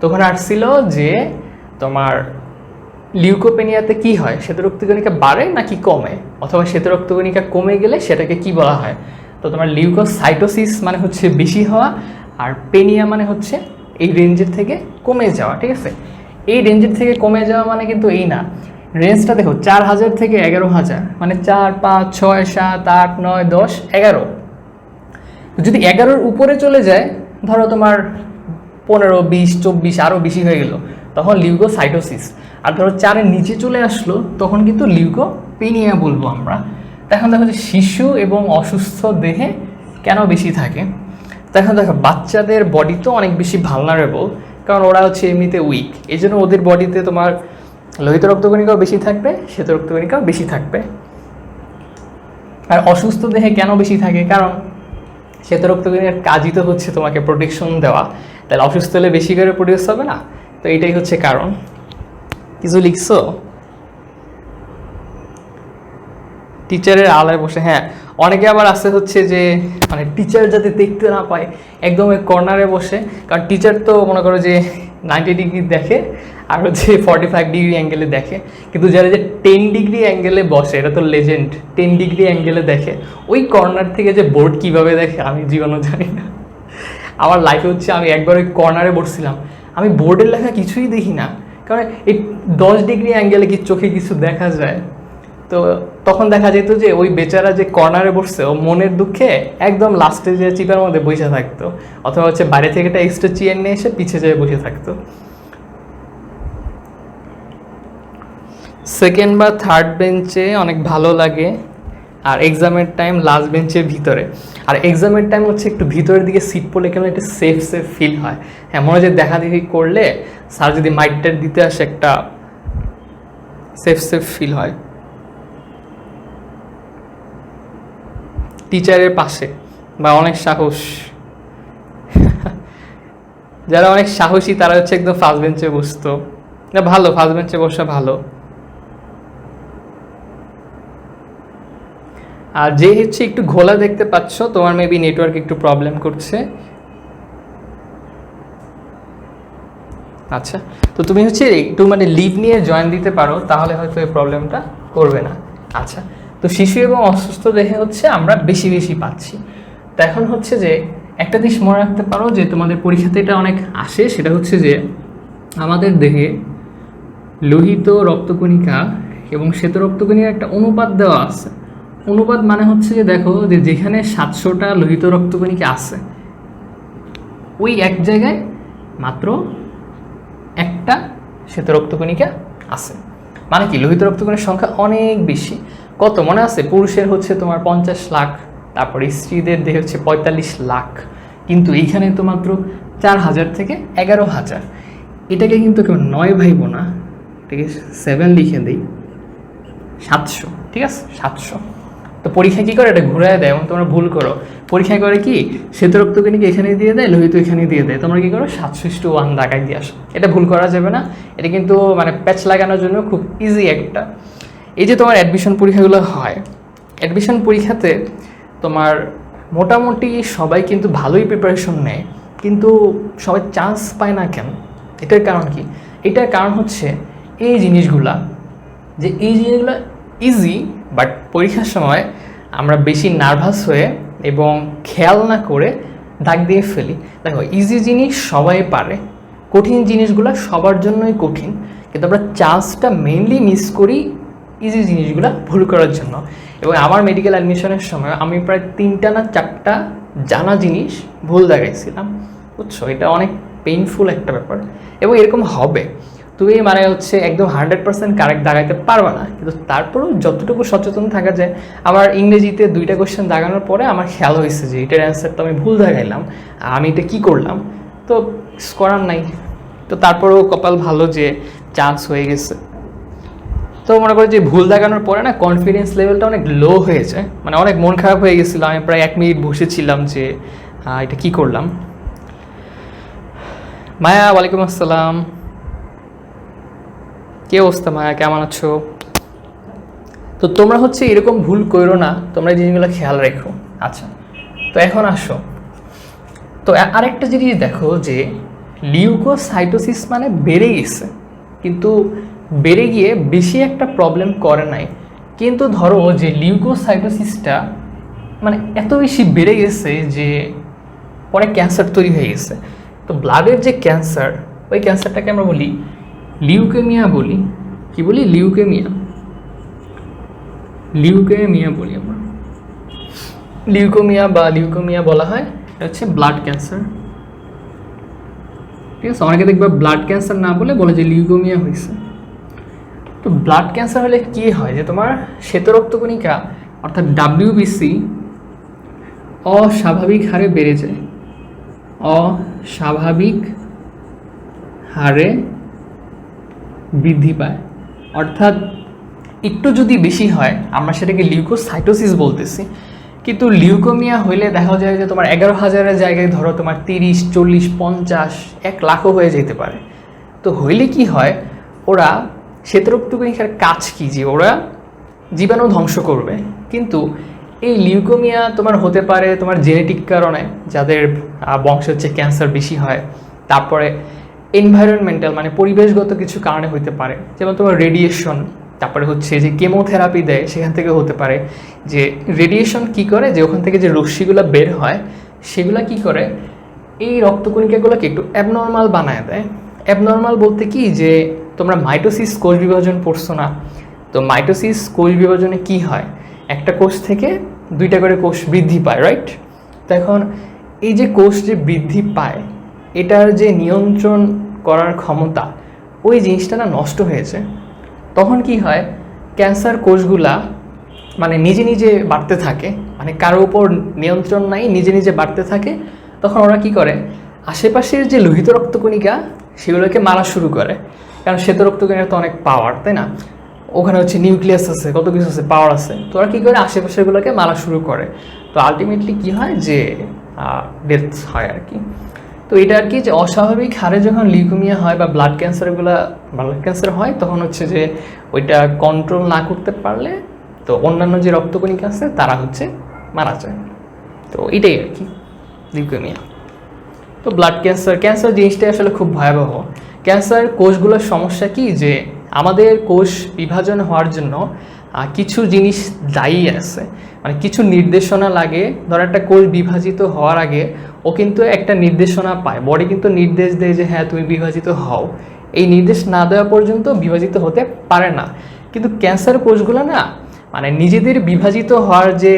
তখন আসছিল যে তোমার লিউকোপেনিয়াতে কি হয়, শ্বেতরক্তকণিকা বাড়ে নাকি কমে, অথবা শ্বেতরক্তকণিকা কমে গেলে সেটাকে কি বলা হয়। তো তোমার লিউকোসাইটোসিস মানে হচ্ছে বেশি হওয়া, আর পেনিয়া মানে হচ্ছে এই রেঞ্জের থেকে কমে যাওয়া। ঠিক আছে, এই রেঞ্জের থেকে কমে যাওয়া মানে কিন্তু এই না, রেঞ্জটা দেখো 4,000 থেকে 11,000, মানে 4, 5, 6, 7, 8, 9, 10, 11। যদি 11-র উপরে চলে যায়, ধরো তোমার 15, 20, 24 আরও বেশি হয়ে গেল, তখন লিউকোসাইটোসিস। আর ধরো 4-এর নিচে চলে আসলো, তখন কিন্তু লিউকোপেনিয়া বলবো আমরা। এখন দেখো যে শিশু এবং অসুস্থ দেহে কেন বেশি থাকে। এখন দেখো বাচ্চাদের বডি তো অনেক বেশি ভালনারেবল, কারণ ওরা হচ্ছে এমনিতে উইক, এই জন্য ওদের বডিতে তোমার লোহিত রক্তকণিকাও বেশি থাকবে, শ্বেত রক্তকণিকাও বেশি থাকবে। আর অসুস্থ দেহে কেন বেশি থাকে, কারণ শ্বেত রক্তকণিকার কাজই তো হচ্ছে তোমাকে প্রোটেকশন দেওয়া, তাহলে অসুস্থ হলে বেশি করে প্রডিউস হবে না। তো এটাই হচ্ছে কারণ। কিছু লিখছো? টিচারের আলায় বসে, হ্যাঁ, অনেকে আবার আছে হচ্ছে যে মানে টিচার যাতে দেখতে না পায়, একদম কর্নারে বসে, কারণ টিচার তো মনে করো যে 90 ডিগ্রি দেখে, আর হচ্ছে 45 ডিগ্রি অ্যাঙ্গেলে দেখে, কিন্তু যারা যে 10 ডিগ্রি অ্যাঙ্গেলে বসে, এটা তো লেজেন্ড, 10 ডিগ্রি অ্যাঙ্গেলে দেখে, ওই কর্নার থেকে যে বোর্ড কীভাবে দেখে আমি জীবনও জানি না। আমার লাইফে হচ্ছে আমি একবার ওই কর্নারে বসছিলাম, আমি বোর্ডের লেখা কিছুই দেখি না, কারণ এই 10 ডিগ্রি অ্যাঙ্গেলে কি চোখে কিছু দেখা যায়। তো তখন দেখা যেত যে ওই বেচারা যে কর্নারে বসছে, ও মনের দুঃখে একদম লাস্টে যে চিপার মধ্যে বসে থাকতো, অথবা হচ্ছে বাইরে থেকে একটা এক্সট্রা চেয়ার নিয়ে এসে পিছে যেয়ে বসে থাকতো। সেকেন্ড বা থার্ড বেঞ্চে অনেক ভালো লাগে, আর এক্সামের টাইম লাস্ট বেঞ্চের ভিতরে। আর এক্সামের টাইম হচ্ছে একটু ভিতরের দিকে সিট পড়লে কেন একটা সেফ ফিল হয়। হ্যাঁ, মনে হয় যে দেখাদেখি করলে স্যার যদি মাইকটা দিতে আসে, একটা সেফ ফিল হয়। টিচারের পাশে বা অনেক সাহস, যারা অনেক সাহসী তারা হচ্ছে একদম ফার্স্ট বেঞ্চে বসতো। না, ভালো, ফার্স্ট বেঞ্চে বসা ভালো। আর যে হচ্ছে একটু ঘোলা দেখতে পাচ্ছ, তোমার মেবি নেটওয়ার্ক একটু প্রবলেম করছে। আচ্ছা, তো তুমি হচ্ছে একটু মানে লিভ নিয়ে জয়েন দিতে পারো, তাহলে হয়তো এই প্রবলেমটা করবে না। আচ্ছা, তো শিশু এবং অসুস্থ দেহে হচ্ছে আমরা বেশি পাচ্ছি। তো এখন হচ্ছে যে একটা জিনিস মনে রাখতে পারো, যে তোমাদের পরীক্ষাতে এটা অনেক আসে, সেটা হচ্ছে যে আমাদের দেহে লোহিত রক্তকণিকা এবং শ্বেত রক্তকণিকার একটা অনুপাত দেওয়া আছে। অনুপাত মানে হচ্ছে যে দেখো, যে যেখানে 700টা লোহিত রক্তকণিকা আছে, ওই এক জায়গায় মাত্র একটা শ্বেত রক্তকণিকা আছে। মানে কি, লোহিত রক্তকণিকার সংখ্যা অনেক বেশি। কত মনে আছে? পুরুষের হচ্ছে তোমার 50 লাখ, তারপরে স্ত্রীদের দেহে হচ্ছে 45 লাখ, কিন্তু এইখানে তো মাত্র 4,000 থেকে 11,000। এটাকে কিন্তু কেউ 9 ভাইব না, ঠিক আছে, 7 লিখে দিই, 700। ঠিক আছে, 700। তো পরীক্ষায় কী করে, এটা ঘুরায় দেয়, এবং তোমরা ভুল করো। পরীক্ষায় করে কি, শ্বেত রক্তকণিকা এখানে দিয়ে দেয়, লোহিত এখানে দিয়ে দেয়, তোমরা কী করো 700:1 দাগায় দিয়ে আসো। এটা ভুল করা যাবে না, এটা কিন্তু মানে প্যাচ লাগানোর জন্য খুব ইজি একটা। এই যে তোমার অ্যাডমিশন পরীক্ষাগুলো হয়, অ্যাডমিশন পরীক্ষাতে তোমার মোটামুটি সবাই কিন্তু ভালোই প্রিপারেশন নেয়, কিন্তু সবাই চান্স পায় না কেন? এটার কারণ কি? এটার কারণ হচ্ছে এই জিনিসগুলা, যে এই জিনিসগুলো ইজি, বাট পরীক্ষার সময় আমরা বেশি নার্ভাস হয়ে এবং খেয়াল না করে দাগ দিয়ে ফেলি। দেখো, ইজি জিনিস সবাই পারে, কঠিন জিনিসগুলো সবার জন্যই কঠিন, কিন্তু আমরা চান্সটা মেইনলি মিস করি ইজি জিনিসগুলো ভুল করার জন্য। এবং আমার মেডিকেল অ্যাডমিশনের সময় আমি প্রায় 3টা না 4টা জানা জিনিস ভুল দেখাইছিলাম, বুঝছো? এটা অনেক পেইনফুল একটা ব্যাপার, এবং এরকম হবে। তুমি মানে হচ্ছে একদম 100% কারেক্ট দাগাইতে পারবে না, কিন্তু তারপরেও যতটুকু সচেতন থাকা যায়। আমার ইংরেজিতে 2টা কোয়েশ্চেন দাগানোর পরে আমার খেয়াল হয়েছে যে এটার অ্যান্সার তো আমি ভুল দাগাইলাম, আমি এটা কী করলাম, তো করার নাই। তো তারপরেও কপাল ভালো যে চান্স হয়ে গেছে। তো মনে করি যে ভুল দেখানোর পরে না কনফিডেন্স লেভেলটা অনেক লো হয়েছে, মানে অনেক মন খারাপ হয়ে গেছিলো। আমি প্রায় 1 মিনিট বসেছিলাম যে এটা কি করলাম। মায়া, ওয়ালাইকুম আসসালাম। কে অবস্থা মায়া, কেমন আছো? তো তোমরা হচ্ছে এরকম ভুল করো না, তোমরা এই জিনিসগুলো খেয়াল রেখো। আচ্ছা, তো এখন আসো, তো আরেকটা জিনিস দেখো যে লিউকোসাইটোসিস মানে বেড়ে গেছে, কিন্তু বেড়ে গিয়ে বেশি একটা প্রবলেম করে নাই। কিন্তু ধরো যে লিউকোসাইটোসিসটা মানে এত বেশি বেড়ে গেছে যে পরে ক্যান্সার তৈরি হয়ে গেছে। তো ব্লাডের যে ক্যান্সার, ওই ক্যান্সারটাকে আমরা বলি লিউকেমিয়া বলি। কি বলি? লিউকেমিয়া। লিউকেমিয়া বলি আমরা, লিউকোমিয়া বা লিউকেমিয়া বলা হয়। এটা হচ্ছে ব্লাড ক্যান্সার, ঠিক আছে? অনেকে দেখবে ব্লাড ক্যান্সার না বলে যে লিউকোমিয়া হয়েছে। তো ব্লাড ক্যান্সার হলে কি হয় যে তোমার শ্বেতরক্তকণিকা অর্থাৎ ডাব্লিউবিসি অস্বাভাবিক হারে বেড়ে যায়, অস্বাভাবিক হারে বৃদ্ধি পায়। অর্থাৎ একটু যদি বেশি হয় আমরা সেটাকে লিউকোসাইটোসিস বলতেছি, কিন্তু লিউকোমিয়া হইলে দেখা যায় যে তোমার 11,000-এর জায়গায় ধরো তোমার 30, 40, 50, 1 লাখও হয়ে যেতে পারে। তো হইলে কি হয়, ওরা শ্বেতরক্তকণিকার কাজ কি যে ওরা জীবাণু ধ্বংস করবে। কিন্তু এই লিউকোমিয়া তোমার হতে পারে তোমার জেনেটিক কারণে, যাদের বংশের হচ্ছে ক্যান্সার বেশি হয়। তারপরে এনভায়রনমেন্টাল মানে পরিবেশগত কিছু কারণে হতে পারে, যেমন তোমার রেডিয়েশন। তারপরে হচ্ছে যে কেমোথেরাপি দেয়, সেখান থেকে হতে পারে। যে রেডিয়েশন কি করে, যে ওখান থেকে যে রশ্মিগুলো বের হয় সেগুলো কি করে, এই রক্তকণিকাগুলোকে একটু অ্যাবনর্মাল বানায় দেয়। অ্যাবনর্মাল বলতে কি, যে তোমরা মাইটোসিস কোষ বিভাজন পড়ছো না? তো মাইটোসিস কোষ বিভাজনে কি হয়, একটা কোষ থেকে 2টা করে কোষ বৃদ্ধি পায়, রাইট? তো এখন এই যে কোষ যে বৃদ্ধি পায়, এটার যে নিয়ন্ত্রণ করার ক্ষমতা, ওই জিনিসটা না নষ্ট হয়েছে। তখন কি হয়, ক্যান্সার কোষগুলা মানে নিজে নিজে বাড়তে থাকে, মানে কারো উপর নিয়ন্ত্রণ নাই, নিজে নিজে বাড়তে থাকে। তখন ওরা কি করে, আশেপাশের যে লোহিত রক্তকণিকা সেগুলোকে মারা শুরু করে, কারণ শ্বেত রক্তকণিকার তো অনেক পাওয়ার, তাই না? ওখানে হচ্ছে নিউক্লিয়াস আছে, কত কিছু আছে, পাওয়ার আছে। তো ওরা কী করে, আশেপাশেরগুলোকে মারা শুরু করে। তো আলটিমেটলি কী হয়, যে ডেথ হয় আর কি। তো এটা আর কি, যে অস্বাভাবিক হারে যখন লিউকেমিয়া হয় বা ব্লাড ক্যান্সার হয়, তখন হচ্ছে যে ওইটা কন্ট্রোল না করতে পারলে তো অন্যান্য যে রক্তকণিকা আছে তারা হচ্ছে মারা যায়। তো এটাই আর কি লিউকেমিয়া। তো ব্লাড ক্যান্সার জিনিসটাই আসলে খুব ভয়াবহ। ক্যান্সার কোষগুলোর সমস্যা কি, যে আমাদের কোষ বিভাজন হওয়ার জন্য কিছু জিনিস দায়ী আছে, মানে কিছু নির্দেশনা লাগে। ধর একটা কোষ বিভাজিত হওয়ার আগে ও কিন্তু একটা নির্দেশনা পায়, বডি কিন্তু নির্দেশ দেয় যে হ্যাঁ তুমি বিভাজিত হও। এই নির্দেশ না দেওয়া পর্যন্ত বিভাজিত হতে পারে না। কিন্তু ক্যান্সার কোষগুলো না, মানে নিজেদের বিভাজিত হওয়ার যে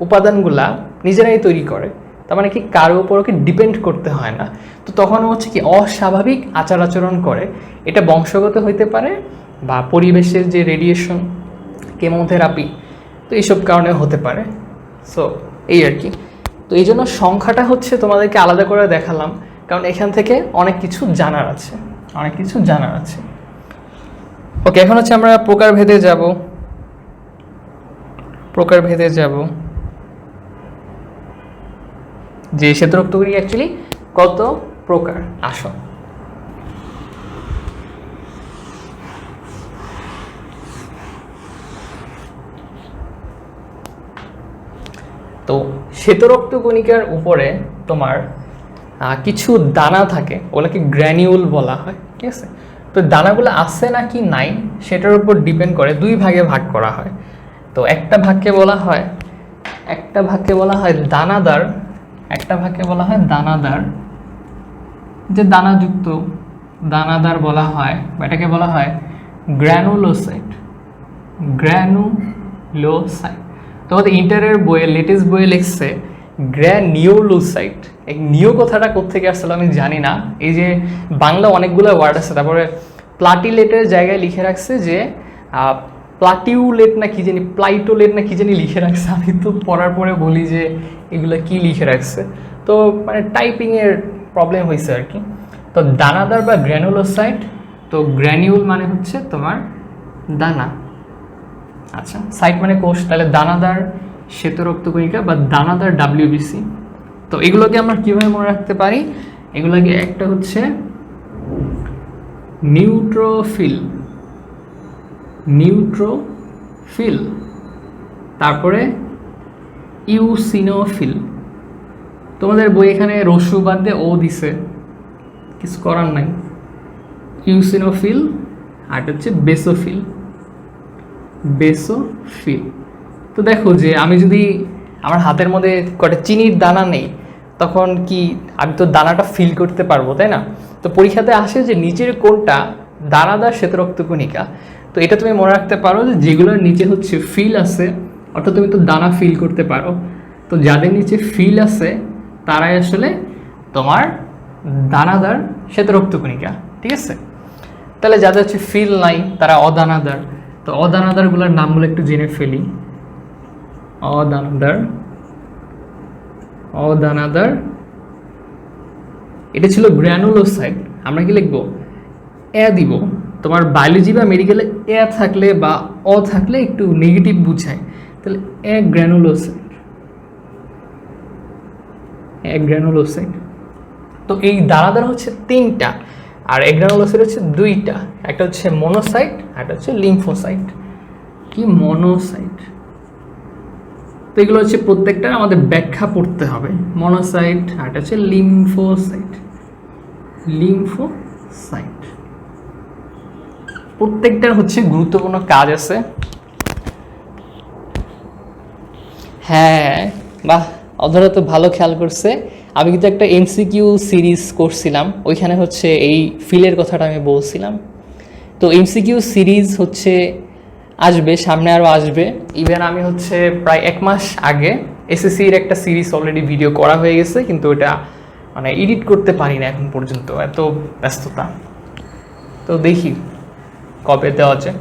উপাদানগুলা নিজেরাই তৈরি করে। তার মানে কি, কারো উপর ওকে ডিপেন্ড করতে হয় না। তো তখন হচ্ছে কি, অস্বাভাবিক আচার আচরণ করে। এটা বংশগত হইতে পারে বা পরিবেশের যে রেডিয়েশন, কেমোথেরাপি, তো এইসব কারণে হতে পারে। সো এই আর কি। তো এই জন্য সংখ্যাটা হচ্ছে তোমাদেরকে আলাদা করে দেখালাম, কারণ এখান থেকে অনেক কিছু জানার আছে। ওকে, এখন হচ্ছে আমরা প্রকারভেদে যাব। যে শ্বেতরক্তকণিকা অ্যাকচুয়ালি কত প্রকার, আসো। তো শ্বেতরক্তকণিকার উপরে তোমার কিছু দানা থাকে, ওগুলোকে গ্র্যানিউল বলা হয়, ঠিক আছে? তো দানাগুলো আছে নাকি নাই সেটার উপর ডিপেন্ড করে 2 ভাগে ভাগ করা হয়। তো একটা ভাগকে বলা হয় দানাদার, একটা ভাগকে বলা হয় দানাদার, যে দানাদার বলা হয়, বা এটাকে বলা হয় গ্র্যানুলোসাইট। গ্র্যানুলোসাইট। তোমাদের ইন্টারের বইয়ে লেটেস্ট বইয়ে লিখছে গ্র্যানিউলোসাইট। এই নিউ কথাটা কোত্থেকে আসলে আমি জানি না। এই যে বাংলা অনেকগুলো ওয়ার্ড আছে, তারপরে প্লাটিলেটের জায়গায় লিখে রাখছে যে প্লাটিউলেট না কি জানি, প্লাইটোলেট না কি জানি লিখে রাখছে। আমি তো পড়ার পরে বলি যে এগুলো কি লিখে রাখছে, তো মানে টাইপিংয়ের প্রবলেম হয়েছে আর কি। তো দানাদার বা গ্র্যানুলোসাইট, তো গ্র্যানিউল মানে হচ্ছে তোমার দানা, আচ্ছা সাইট মানে কোষ, তাহলে দানাদার শ্বেত রক্তকণিকা বা দানাদার ডাব্লিউবিসি। তো এগুলোকে আমরা কীভাবে মনে রাখতে পারি? এগুলোকে একটা হচ্ছে নিউট্রোফিল, নিউট্রোফিল, তারপরে ইউসিনোফিল। তোমাদের বই এখানে রস্যু বাদ দিয়ে ও দিছে, কিছু করার নাই। ইউসিনোফিল আর হচ্ছে বেসোফিল, বেসোফিল। তো দেখো যে আমি যদি আমার হাতের মধ্যে কটা চিনির দানা নেই, তখন কি আমি তো দানাটা ফিল করতে পারবো, তাই না? তো পরীক্ষাতে আসে যে নিচের কোনটা দানাদার শ্বেতরক্তকণিকা। তো এটা তুমি মনে রাখতে পারো যে যেগুলোর নিচে হচ্ছে ফিল আছে, অর্থাৎ তুমি তো দানা ফিল করতে পারো, তো যাদের নিচে ফিল আছে তারাই আসলে তোমার দানাদার শ্বেতরক্তকণিকা, ঠিক আছে? তাহলে যাদের হচ্ছে ফিল নাই তারা অদানাদার। তো অদানাদারগুলোর নামগুলো একটু জেনে ফেলি। অদানাদার, অদানাদার এটা ছিল গ্র্যানুলোসাইট। আমরা কি লিখবো? এ দিব। তোমার বায়োলজি বা মেডিকেলে এ থাকলে বা অ থাকলে একটু নেগেটিভ বুঝায়, তাহলে এ গ্র্যানুলোসাইট, এ গ্র্যানুলোসাইট। তো এই দানাদার হচ্ছে 3টা আর এগ্রানুলোসাইট হচ্ছে 2টা, একটা হচ্ছে মনোসাইট আর একটা হচ্ছে লিম্ফোসাইট। কি মনোসাইট? তো এগুলো হচ্ছে প্রত্যেকটার আমাদের ব্যাখ্যা পড়তে হবে। মনোসাইট আর একটা হচ্ছে লিম্ফোসাইট, লিম্ফোসাইট। প্রত্যেকটার হচ্ছে গুরুত্বপূর্ণ কাজ আছে। হ্যাঁ বাহ, অধরা তো ভালো খেয়াল করছে। আমি কিন্তু একটা এমসিকিউ সিরিজ করছিলাম, ওইখানে হচ্ছে এই ফিলের কথাটা আমি বলছিলাম। তো এমসিকিউ সিরিজ হচ্ছে আসবে সামনে, আরও আসবে। ইভেন আমি হচ্ছে প্রায় 1 মাস আগে এসএসসির একটা সিরিজ অলরেডি ভিডিও করা হয়ে গেছে, কিন্তু এটা মানে এডিট করতে পারি না এখন পর্যন্ত, এত ব্যস্ততা। তো দেখি কবে দেওয়া যায়।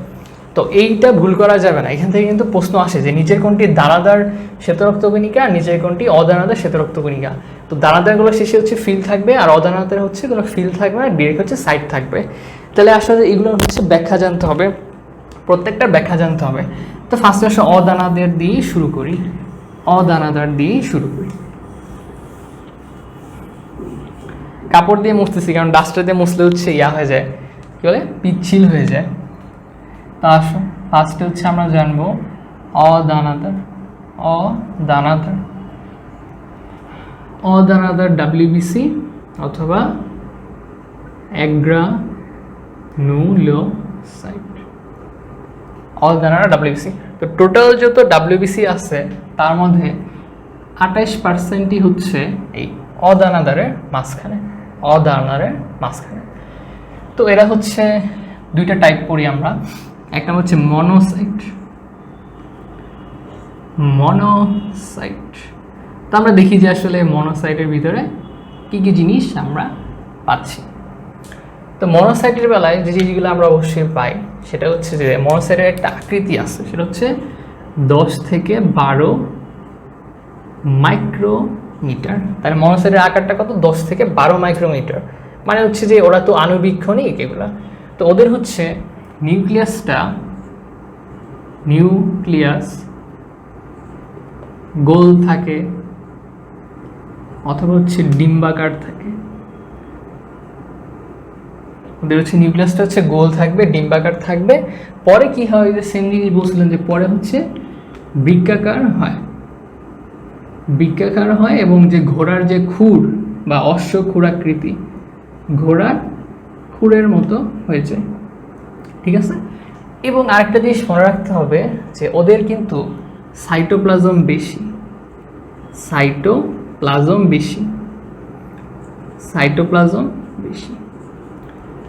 তো এইটা ভুল করা যাবে না, এখান থেকে কিন্তু প্রশ্ন আসে যে নিচের কোনটি দানাদার শ্বেতরক্তকণিকা আর নিচের কোনটি অদানাদার শ্বেতরক্তকণিকা। তো দানাদারগুলো শেষে হচ্ছে ফিল থাকবে আর অদানাদার হচ্ছে কোনো ফিল থাকবে না, ডিরেক্ট হচ্ছে সাইড থাকবে। তাহলে আসলে এগুলো হচ্ছে ব্যাখ্যা জানতে হবে, প্রত্যেকটার ব্যাখ্যা জানতে হবে। তো ফার্স্টে আসলে অদানাদার দিয়ে শুরু করি, অদানাদার দিয়ে শুরু করি। কাপড় দিয়ে মুছতেছি কারণ ডাস্টার দিয়ে মুছলে হচ্ছে ইয়া হয়ে যায়, কি বলে, পিচ্ছিল হয়ে যায়। তা আসো ফার্স্টে হচ্ছে আমরা জানবো অদানাদার, অদানাদার, অদানাদার ডাব্লিউবিসি অথবা এগ্রানুলোসাইট, অদানাদার ডাব্লিউবিসি। তো টোটাল যত ডাব্লিউবিসি আছে তার মধ্যে 28%ই হচ্ছে এই অদানাদারের মাঝখানে, অদানাদারের মাঝখানে। তো এরা হচ্ছে 2টা টাইপ করি আমরা, একটা হচ্ছে মনোসাইট, মনোসাইট। তো আমরা দেখি যে আসলে মনোসাইটের ভিতরে কি কি জিনিস আমরা পাচ্ছি। তো মনোসাইটের বেলায় যে জিনিসগুলো আমরা অবশ্যই পাই সেটা হচ্ছে যে মনোসাইটের একটা আকৃতি আছে, সেটা হচ্ছে 10 থেকে 12 মাইক্রোমিটার। তাহলে মনোসাইটের আকারটা কত? 10 থেকে 12 মাইক্রোমিটার। মানে হচ্ছে যে ওরা তো আণুবীক্ষণিক এগুলা। তো ওদের হচ্ছে নিউক্লিয়াসটা, নিউক্লিয়াস গোল থাকে অথবা হচ্ছে ডিম্বাকার থাকে। ওদের হচ্ছে নিউক্লিয়াসটা হচ্ছে গোল থাকবে, ডিম্বাকার থাকবে। পরে কি হয়, যে সেম জিনিস বলছিলেন যে পরে হচ্ছে বৃক্কাকার হয়, বৃক্কাকার হয় এবং যে ঘোড়ার যে খুর বা অশ্ব খুরাকৃতি, ঘোড়ার খুরের মতো হয়ে যায়, ঠিক আছে? এবং আরেকটা জিনিস মনে রাখতে হবে যে ওদের কিন্তু সাইটোপ্লাজম বেশি, সাইটোপ্লাজম বেশি, সাইটোপ্লাজম বেশি।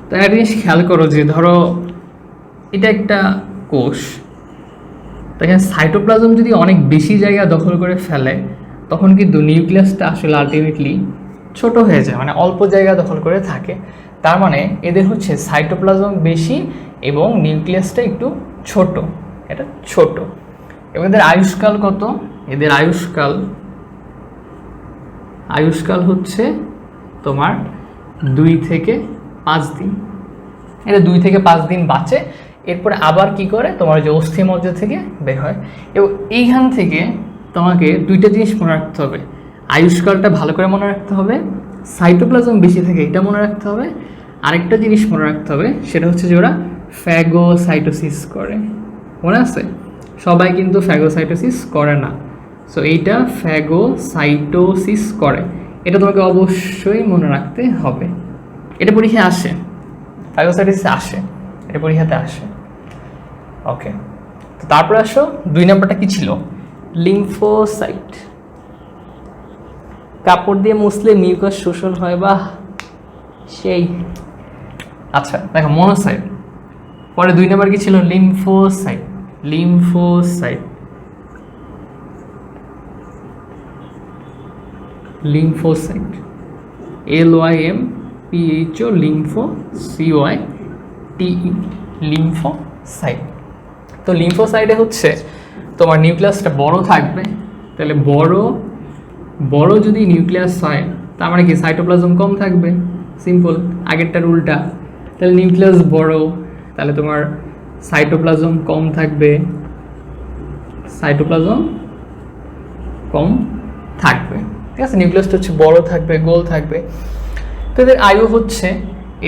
তো একটা জিনিস খেয়াল করো যে ধরো এটা একটা কোষ, তো এখানে সাইটোপ্লাজম যদি অনেক বেশি জায়গা দখল করে ফেলে তখন কিন্তু নিউক্লিয়াসটা আসলে আলটিমেটলি ছোট হয়ে যায়, মানে অল্প জায়গা দখল করে থাকে। তার মানে এদের হচ্ছে সাইটোপ্লাজম বেশি এবং নিউক্লিয়াসটা একটু ছোট, এটা ছোট। এবং এদের আয়ুষ্কাল কত? এদের আয়ুষ্কাল হচ্ছে তোমার 2 থেকে 5 দিন। এটা 2 থেকে 5 দিন বাঁচে, এরপরে আবার কি করে তোমার যে অস্থিমজ্জ থেকে বের হয়। এবং এইখান থেকে তোমাকে 2টা জিনিস মনে রাখতে হবে, আয়ুষ্কালটা ভালো করে মনে রাখতে হবে, সাইটোপ্লাজম বেশি থাকে এটা মনে রাখতে হবে। আরেকটা জিনিস মনে রাখতে হবে, সেটা হচ্ছে যে ওরা ফ্যাগোসাইটোসিস করে। মনে আছে? সবাই কিন্তু ফ্যাগোসাইটোসিস করে না, সো এইটা ফ্যাগোসাইটোসিস করে, এটা তোমাকে অবশ্যই মনে রাখতে হবে। এটা পরীক্ষায় আসে, ফ্যাগোসাইটোসিস আসে, এটা পরীক্ষাতে আসে। ওকে, তো তারপরে আসো 2 নম্বরটা কি ছিল? লিম্ফোসাইট। কাপড় দিয়ে মুছলে মিউকাস শোষণ হয়, বা সেই। আচ্ছা দেখো মনোসাইট, পরে 2 নম্বর কি ছিল? Lymphocyte. Lymphocyte LYMPHO, লিম্ফো CYTE, lymphocyte. তো লিম্ফোসাইটে হচ্ছে তোমার নিউক্লিয়াসটা বড় থাকবে, তাহলে বড় যদি নিউক্লিয়াস হয় তার মানে কি সাইটোপ্লাজম কম থাকবে, সিম্পল, আগেরটার উল্টা। তাহলে নিউক্লিয়াস বড়, তাহলে তোমার সাইটোপ্লাজম কম থাকবে, ঠিক আছে। নিউক্লিয়াসটা হচ্ছে বড় থাকবে, গোল থাকবে। তো এদের আয়ু হচ্ছে,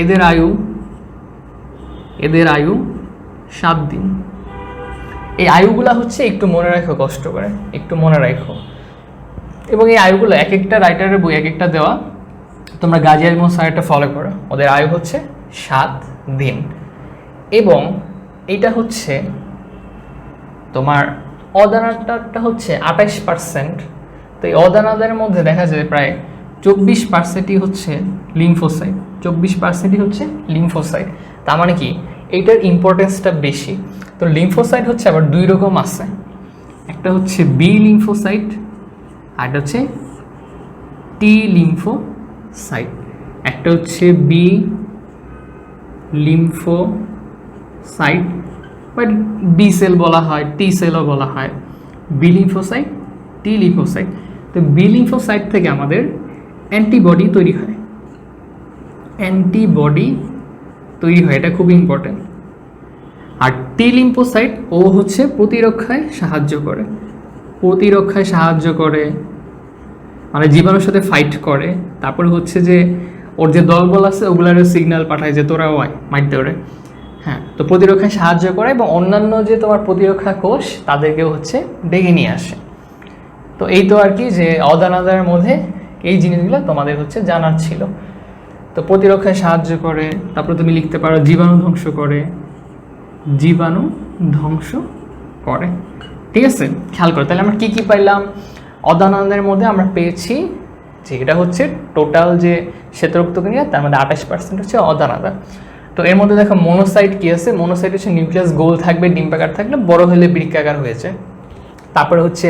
এদের আয়ু 7 দিন। এই আয়ুগুলা হচ্ছে একটু মনে রাখো, কষ্ট করে একটু মনে রাখো। এবং এই আয়ুগুলো এক একটা রাইটারের বই এক একটা দেওয়া, তোমরা গাজী আজমল স্যারটা ফলো করো। ওদের আয়ু হচ্ছে 7 দিন। এবং এইটা হচ্ছে তোমার অদানাটা হচ্ছে 28%। তো এই অদানাদের মধ্যে দেখা যায় প্রায় 24%ই হচ্ছে লিম্ফোসাইট, 24%ই হচ্ছে লিম্ফোসাইট। তার মানে কি এইটার ইম্পর্টেন্সটা বেশি। তো লিম্ফোসাইট হচ্ছে আবার 2 রকম আছে, একটা হচ্ছে বি লিম্ফোসাইট আর একটা হচ্ছে টি লিম্ফোসাইট। একটা হচ্ছে B lymphocyte, but B cell বলা হয়, টি সেলও বলা হয়, বি লিম্ফোসাইট, টি লিম্ফোসাইট। তো বি লিম্ফোসাইট থেকে আমাদের অ্যান্টিবডি তৈরি হয়, এটা খুব ইম্পর্টেন্ট। আর টি লিম্ফোসাইট ও হচ্ছে প্রতিরক্ষায় সাহায্য করে, মানে জীবাণুর সাথে ফাইট করে। তারপরে হচ্ছে যে ওর যে দলবল আছে ওগুলার সিগন্যাল পাঠায় যে তোরাও আয় মারতে ওরে। হ্যাঁ, তো প্রতিরক্ষায় সাহায্য করে এবং অন্যান্য যে তোমার প্রতিরক্ষা কোষ তাদেরকেও হচ্ছে ডেকে নিয়ে আসে। তো এই তো আর কি, যে অদানাদার মধ্যে এই জিনিসগুলো তোমাদের হচ্ছে জানার ছিল। তো প্রতিরক্ষায় সাহায্য করে, তারপরে তুমি লিখতে পারো জীবাণু ধ্বংস করে, ঠিক আছে। খেয়াল করো তাহলে আমরা কি পাইলাম? অদানাদের মধ্যে আমরা পেয়েছি যে এটা হচ্ছে টোটাল যে শ্বেতরক্তকণিকা তার মধ্যে 28% হচ্ছে অদানাদা। তো এর মধ্যে দেখো মনোসাইট কি আছে? মনোসাইট হচ্ছে নিউক্লিয়াস গোল থাকবে, ডিম্বাকার থাকলে, বড় হলে বৃক্কাকার হয়েছে। তারপরে হচ্ছে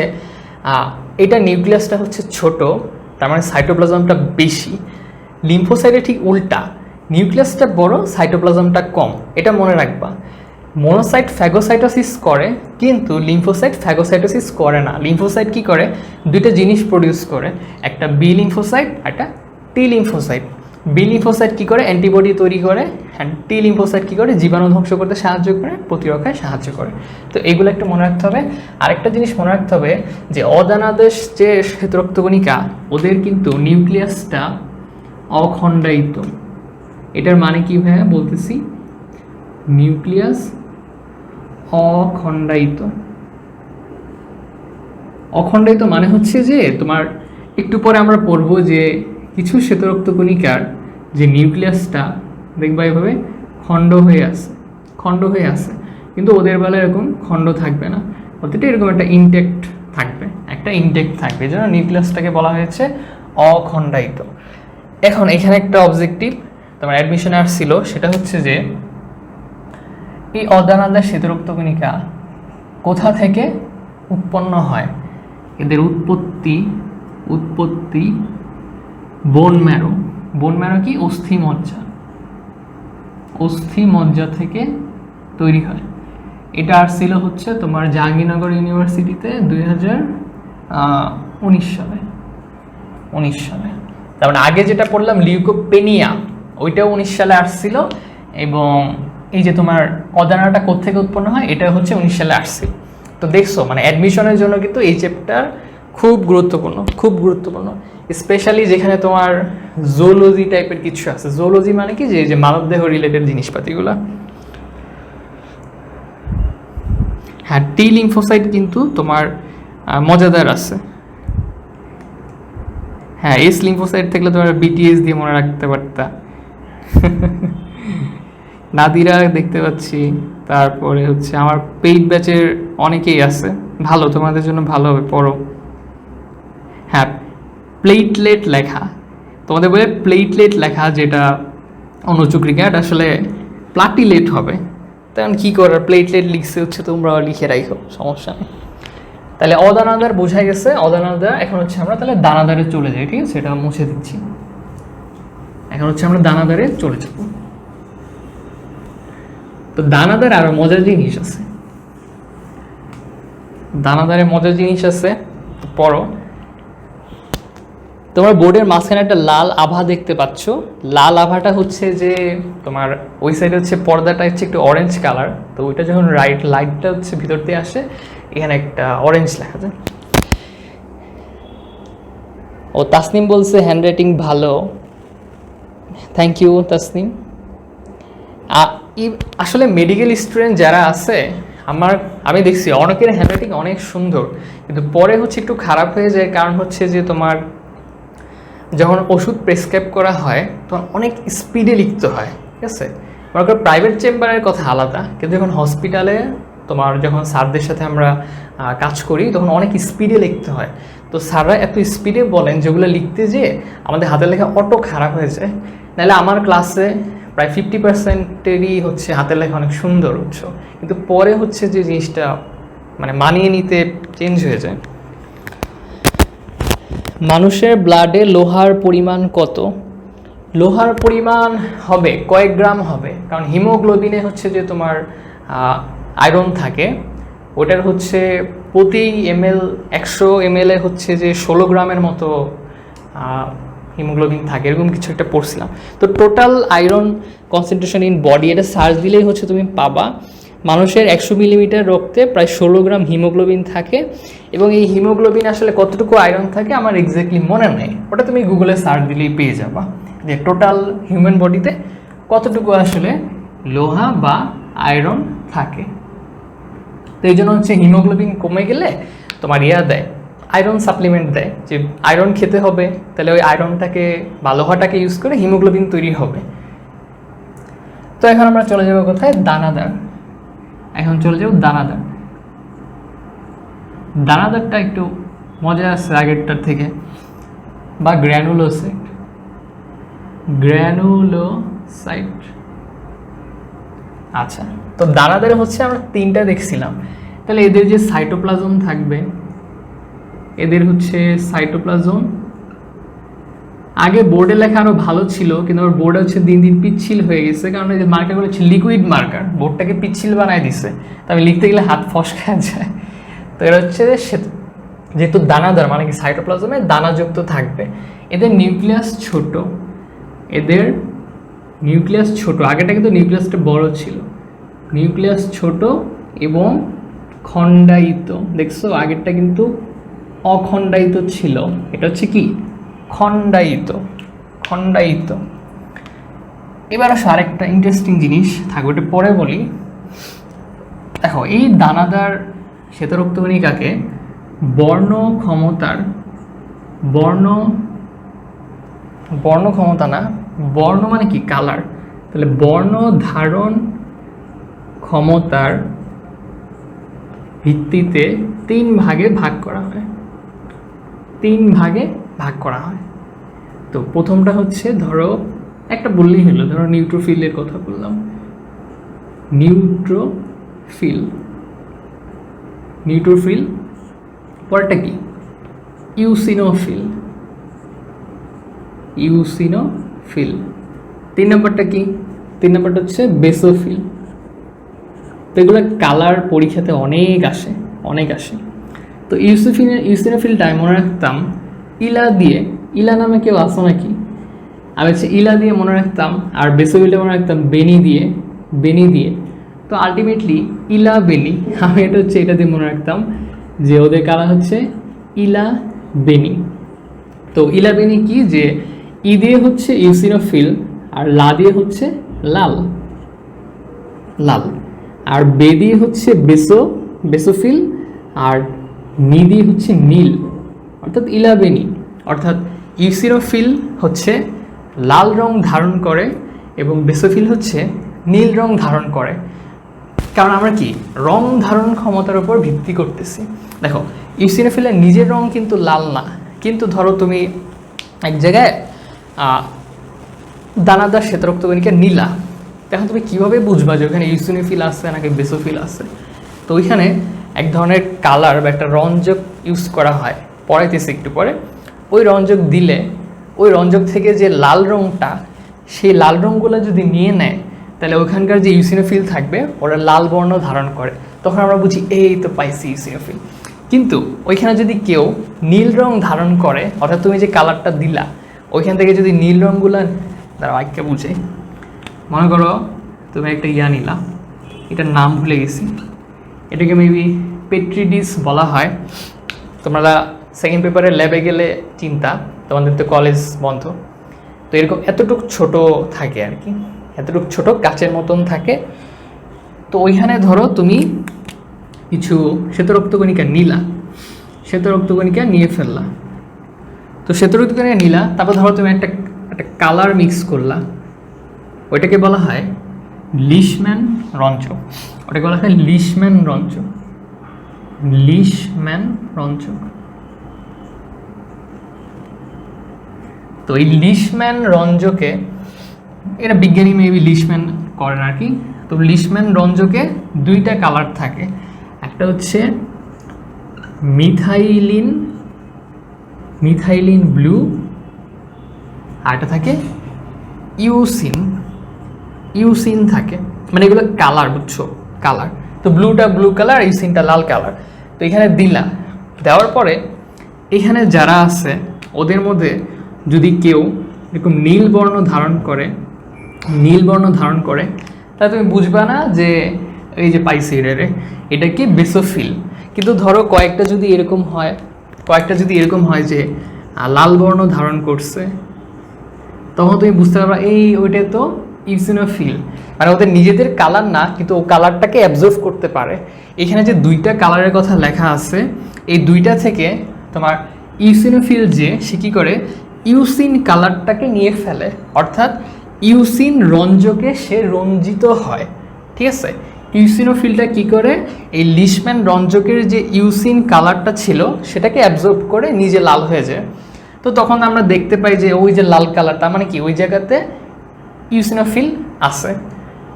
এটা নিউক্লিয়াসটা হচ্ছে ছোট, তার মানে সাইটোপ্লাজমটা বেশি। লিম্ফোসাইটে ঠিক উল্টা, নিউক্লিয়াসটা বড়, সাইটোপ্লাজমটা কম, এটা মনে রাখবা। মনোসাইট ফ্যাগোসাইটোসিস করে, কিন্তু লিম্ফোসাইট ফ্যাগোসাইটোসিস করে না। লিম্ফোসাইট কি করে? 2টা জিনিস প্রডিউস করে, একটা বি লিম্ফোসাইট, একটা টি লিম্ফোসাইট। বি লিম্ফোসাইট কি করে? অ্যান্টিবডি তৈরি করে। অ্যান্ড টি লিম্ফোসাইট কি করে? জীবাণু ধ্বংস করতে সাহায্য করে, প্রতিরক্ষায় সাহায্য করে। তো এগুলো একটু মনে রাখতে হবে। আরেকটা জিনিস মনে রাখতে হবে যে অদানাদেশ যে শ্বেতরক্তকণিকা ওদের কিন্তু নিউক্লিয়াসটা অখণ্ডায়িত। এটার মানে কি ভাইয়া বলতেছি? নিউক্লিয়াস অখণ্ডায়িত মানে হচ্ছে যে তোমার একটু পরে আমরা পড়বো যে কিছু শ্বেতরক্তকণিকার যে নিউক্লিয়াসটা দেখবা এভাবে খণ্ড হয়ে আছে, কিন্তু ওদের বেলায় এরকম খণ্ড থাকবে না, ওদেরটা এরকম একটা ইনটেক্ট থাকবে, এই জন্য নিউক্লিয়াসটাকে বলা হয়েছে অখণ্ডায়িত। এখন এখানে একটা অবজেক্টিভ তোমার অ্যাডমিশনে আসছিল, সেটা হচ্ছে যে এই অদানাদা শ্বেতরক্তকণিকা কোথা থেকে উৎপন্ন হয়? এদের উৎপত্তি বোন ম্যারো। বোন ম্যারো কি? অস্থি মজ্জা থেকে তৈরি হয়। এটা আসছিল হচ্ছে তোমার জাহাঙ্গীরনগর ইউনিভার্সিটিতে 2019 সালে। তার মানে আগে যেটা পড়লাম লিউকোপেনিয়া, ওইটাও 19 সালে আসছিল। এবং এই যে তোমার অজানাটা কোত্থেকে উৎপন্ন হয়, এটা হচ্ছে 19 সালে আসছিল। তো দেখছো মানে অ্যাডমিশনের জন্য কিন্তু এই চ্যাপ্টার খুব গুরুত্বপূর্ণ, স্পেশালি যেখানে তোমার জুওলজি টাইপের কিছু আছে। জুওলজি মানে কি, যে মানবদেহ রিলেটেড জিনিসপাতিগুলো। হ্যাঁ, টি লিম্ফোসাইট কিন্তু তোমার মজাদার আছে। হ্যাঁ, এস লিম্ফোসাইট থাকলে তোমার বিটিএস দিয়ে মনে রাখতে পারতা। নাদিরা দেখতে পাচ্ছি। তারপরে হচ্ছে আমার পেইড ব্যাচের অনেকেই আছে, ভালো, তোমাদের জন্য ভালো হবে, পড়ো। হ্যাঁ, প্লেটলেট লেখা, তোমাদের বলে প্লেটলেট লেখা, যেটা অনুচক্রিকা, এটা আসলে প্লাটিলেট হবে। তখন কী করার, প্লেটলেট লিখছে হচ্ছে, তোমরা লিখে রাখো, সমস্যা নেই। তাহলে অদানাদার বোঝা গেছে, অদানাদার। এখন হচ্ছে আমরা তাহলে দানাদারে চলে যাই, ঠিক আছে? এটা মুছে দিচ্ছি। এখন হচ্ছে আমরা দানাদারে চলে যাব। তো দানাদার আরো মজার জিনিস আছে, দানাদারে মজার জিনিস আছে, পড়ো। তোমার বোর্ডের মাঝখানে একটা লাল আভা দেখতে পাচ্ছ। লাল আভাটা হচ্ছে যে তোমার ওই সাইডে হচ্ছে পর্দাটা হচ্ছে একটু অরেঞ্জ কালার, তো ওইটা যখন লাইটটা হচ্ছে ভিতর দিয়ে আসে, এখানে একটা অরেঞ্জ লেখা যায়। ও তাসনিম বলছে হ্যান্ডরাইটিং ভালো, থ্যাংক ইউ তাসনিম। আসলে মেডিকেল স্টুডেন্ট যারা আছে, আমি দেখছি অনেকের হ্যান্ডরাইটিং অনেক সুন্দর, কিন্তু পরে হচ্ছে একটু খারাপ হয়ে যায়। কারণ হচ্ছে যে তোমার যখন ওষুধ প্রেসক্রাইব করা হয় তখন অনেক স্পিডে লিখতে হয়, ঠিক আছে? মনে করো প্রাইভেট চেম্বারের কথা আলাদা, কিন্তু যখন হসপিটালে তোমার যখন স্যারদের সাথে আমরা কাজ করি, তখন অনেক স্পিডে লিখতে হয়। তো স্যাররা এত স্পিডে বলেন যেগুলো লিখতে যেয়ে আমাদের হাতের লেখা অটো খারাপ হয়ে যায়। নাহলে আমার ক্লাসে প্রায় 50%-এরই হচ্ছে হাতের লেখা অনেক সুন্দর হচ্ছে, কিন্তু পরে হচ্ছে যে জিনিসটা মানে মানিয়ে নিতে চেঞ্জ হয়ে যায়। মানুষের ব্লাডে লোহার পরিমাণ কত? লোহার পরিমাণ হবে কয়েক গ্রাম হবে, কারণ হিমোগ্লোবিনে হচ্ছে যে তোমার আয়রন থাকে, ওটার হচ্ছে প্রতি ml 100 ml হচ্ছে যে 16 গ্রামের মতো হিমোগ্লোবিন থাকে, এরকম কিছু একটা পড়ছিলাম। তো total iron concentration in body, এটা সার্চ দিলেই হচ্ছে তুমি পাবা। মানুষের 100 মিলিমিটার রক্তে প্রায় 16 গ্রাম হিমোগ্লোবিন থাকে, এবং এই হিমোগ্লোবিন আসলে কতটুকু আয়রন থাকে আমার এক্স্যাক্টলি মনে নেই, ওটা তুমি গুগলে সার্চ দিলেই পেয়ে যাবা যে টোটাল হিউম্যান বডিতে কতটুকু আসলে লোহা বা আয়রন থাকে। তো এই জন্য হচ্ছে হিমোগ্লোবিন কমে গেলে তোমার দেয়, আয়রন সাপ্লিমেন্ট দেয়, যে আয়রন খেতে হবে, তাহলে ওই আয়রনটাকে বা লোহাটাকে ইউজ করে হিমোগ্লোবিন তৈরি হবে। তো এখন আমরা চলে যাবো কোথায়? দানাদার। এখন চলে যাবো দানাদার। দানাদারটা একটু মজা আছে আগেরটার থেকে, বা গ্র্যানুলোসাইট। আচ্ছা, তো দানাদারে হচ্ছে আমরা 3টা দেখছিলাম। তাহলে এদের যে সাইটোপ্লাজম থাকবে, এদের হচ্ছে সাইটোপ্লাজম, আগে বোর্ডে লেখা আরো ভালো ছিল, কিন্তু আমার বোর্ডে হচ্ছে দিন দিন পিচ্ছিল হয়ে গেছে, কারণ এই যে মার্কারগুলো হচ্ছে লিকুইড মার্কার, বোর্ডটাকে পিচ্ছিল বানায় দিছে, তো আমি লিখতে গেলে হাত ফসকা যায়। তো এটা হচ্ছে যেহেতু দানাদার মানে কি সাইটোপ্লাজমে দানাযুক্ত থাকবে। এদের নিউক্লিয়াস ছোট, আগেটা কিন্তু নিউক্লিয়াসটা বড় ছিল, নিউক্লিয়াস ছোট এবং খণ্ডায়িত। দেখছো আগেরটা কিন্তু অখণ্ডায়িত ছিল, এটা হচ্ছে কি খণ্ডায়িত। এবার আসো আরেকটা ইন্টারেস্টিং জিনিস থাকবে, ওটা পরে বলি। দেখো এই দানাদার শ্বেতরক্তকণিকাকে বর্ণ ক্ষমতা না, বর্ণ মানে কি কালার, তাহলে বর্ণ ধারণ ক্ষমতার ভিত্তিতে 3 ভাগে ভাগ করা হয়। তো প্রথমটা হচ্ছে ধরো একটা বললেই হলো, ধরো নিউট্রোফিলের কথা বললাম, নিউট্রোফিল নিউট্রোফিল। পরেরটা কি? ইউসিনোফিল। ইউসিনোফিল। 3 নম্বরটা কি? 3 নম্বরটা হচ্ছে বেসোফিল। তো এগুলো কালার পরীক্ষাতে অনেক আসে। তো ইউসিনোফিলটাই মনে রাখতাম ইলা দিয়ে। ইলা নামে কেউ আসো নাকি? আমি হচ্ছে ইলা দিয়ে মনে রাখতাম, আর বেসোফিলটা মনে রাখতাম বেনি দিয়ে। তো আলটিমেটলি ইলা বেনি, আমি এটা দিয়ে মনে রাখতাম যে ওদের কালার হচ্ছে ইলা বেনি। তো ইলা বেনি কি, যে ই দিয়ে হচ্ছে ইউসিনোফিল, আর লা দিয়ে হচ্ছে লাল, আর বে দিয়ে হচ্ছে বেসোফিল, আর নি দিয়ে হচ্ছে নীল, অর্থাৎ ইলাবেনি। অর্থাৎ ইউসিনোফিল হচ্ছে লাল রং ধারণ করে এবং বেসোফিল হচ্ছে নীল রং ধারণ করে। কারণ আমরা কি রং ধারণ ক্ষমতার উপর ভিত্তি করতেছি। দেখো, ইউসিনোফিলের নিজের রং কিন্তু লাল না, কিন্তু ধরো তুমি এক জায়গায় দানাদার শ্বেতরক্তকণিকা নীলা, এখন তুমি কীভাবে বুঝবা যে ওখানে ইউসিনোফিল আছে নাকি বেসোফিল আছে? তো ওইখানে এক ধরনের কালার বা একটা রঞ্জক ইউজ করা হয়, পড়াইতেছি একটু পরে। ওই রঞ্জক দিলে ওই রঞ্জক থেকে যে লাল রংটা, সেই লাল রঙগুলো যদি নিয়ে নেয়, তাহলে ওইখানকার যে ইউসিনোফিল থাকবে ওরা লাল বর্ণ ধারণ করে। তখন আমরা বুঝি এই তো পাইছি ইউসিনোফিল। কিন্তু ওইখানে যদি কেউ নীল রং ধারণ করে, অর্থাৎ তুমি যে কালারটা দিলা ওইখান থেকে যদি নীল রঙগুলো, দাঁড়াও আইকে বুঝে, মনে করো তুমি একটা নিলা, এটার নাম ভুলে গেছি, এটাকে মেবি পেট্রিডিস বলা হয়। তোমরা সেকেন্ড পেপারে ল্যাবে গেলে চিন্তা, তোমাদের তো কলেজ বন্ধ। তো এরকম এতটুক ছোট থাকে আর কি, এতটুক ছোট কাচের মতন থাকে। তো ওইখানে ধরো তুমি কিছু শ্বেতরক্তকণিকা নিয়ে ফেললা। তো শ্বেতরক্তকণিকা নিলা, তারপর ধরো তুমি একটা কালার মিক্স করলা, ওইটাকে বলা হয় লিশম্যান রঞ্জক। তো এই লিশম্যান রঞ্জকে, এটা বিজ্ঞানী মেবি লিশম্যান করেন আর কি। তো লিশম্যান রঞ্জকে 2টা কালার থাকে, একটা হচ্ছে মিথাইলিন ব্লু, আর একটা থাকে ইউসিন থাকে। মানে এগুলো কালার, বুঝছো, কালার। তো ব্লুটা ব্লু কালার, ইউসিনটা লাল কালার। তো এখানে দেওয়ার পরে এখানে যারা আছে ওদের মধ্যে যদি কেউ এরকম নীল বর্ণ ধারণ করে, তাহলে তুমি বুঝবা না যে এই যে পাইছি এটা কি বেসোফিল। কিন্তু ধরো কয়েকটা যদি এরকম হয় যে লাল বর্ণ ধারণ করছে, তখন তুমি বুঝতে পারবা ওইটা তো ইউসিনোফিল। মানে ওদের নিজেদের কালার না, কিন্তু ও কালারটাকে অ্যাবজর্ভ করতে পারে। এখানে যে 2টা কালারের কথা লেখা আছে, এই 2টা থেকে তোমার ইউসিনোফিল যে সে কী করে, ইউসিন কালারটাকে নিয়ে ফেলে, অর্থাৎ ইউসিন রঞ্জকে সে রঞ্জিত হয়। ঠিক আছে, ইউসিনোফিলটা কি করে, এই লিশম্যান রঞ্জকের যে ইউসিন কালারটা ছিল সেটাকে অ্যাবজর্ব করে নিজে লাল হয়ে যায়। তো তখন আমরা দেখতে পাই যে ওই যে লাল কালারটা, মানে কি ওই জায়গাতে ইউসিনোফিল আছে।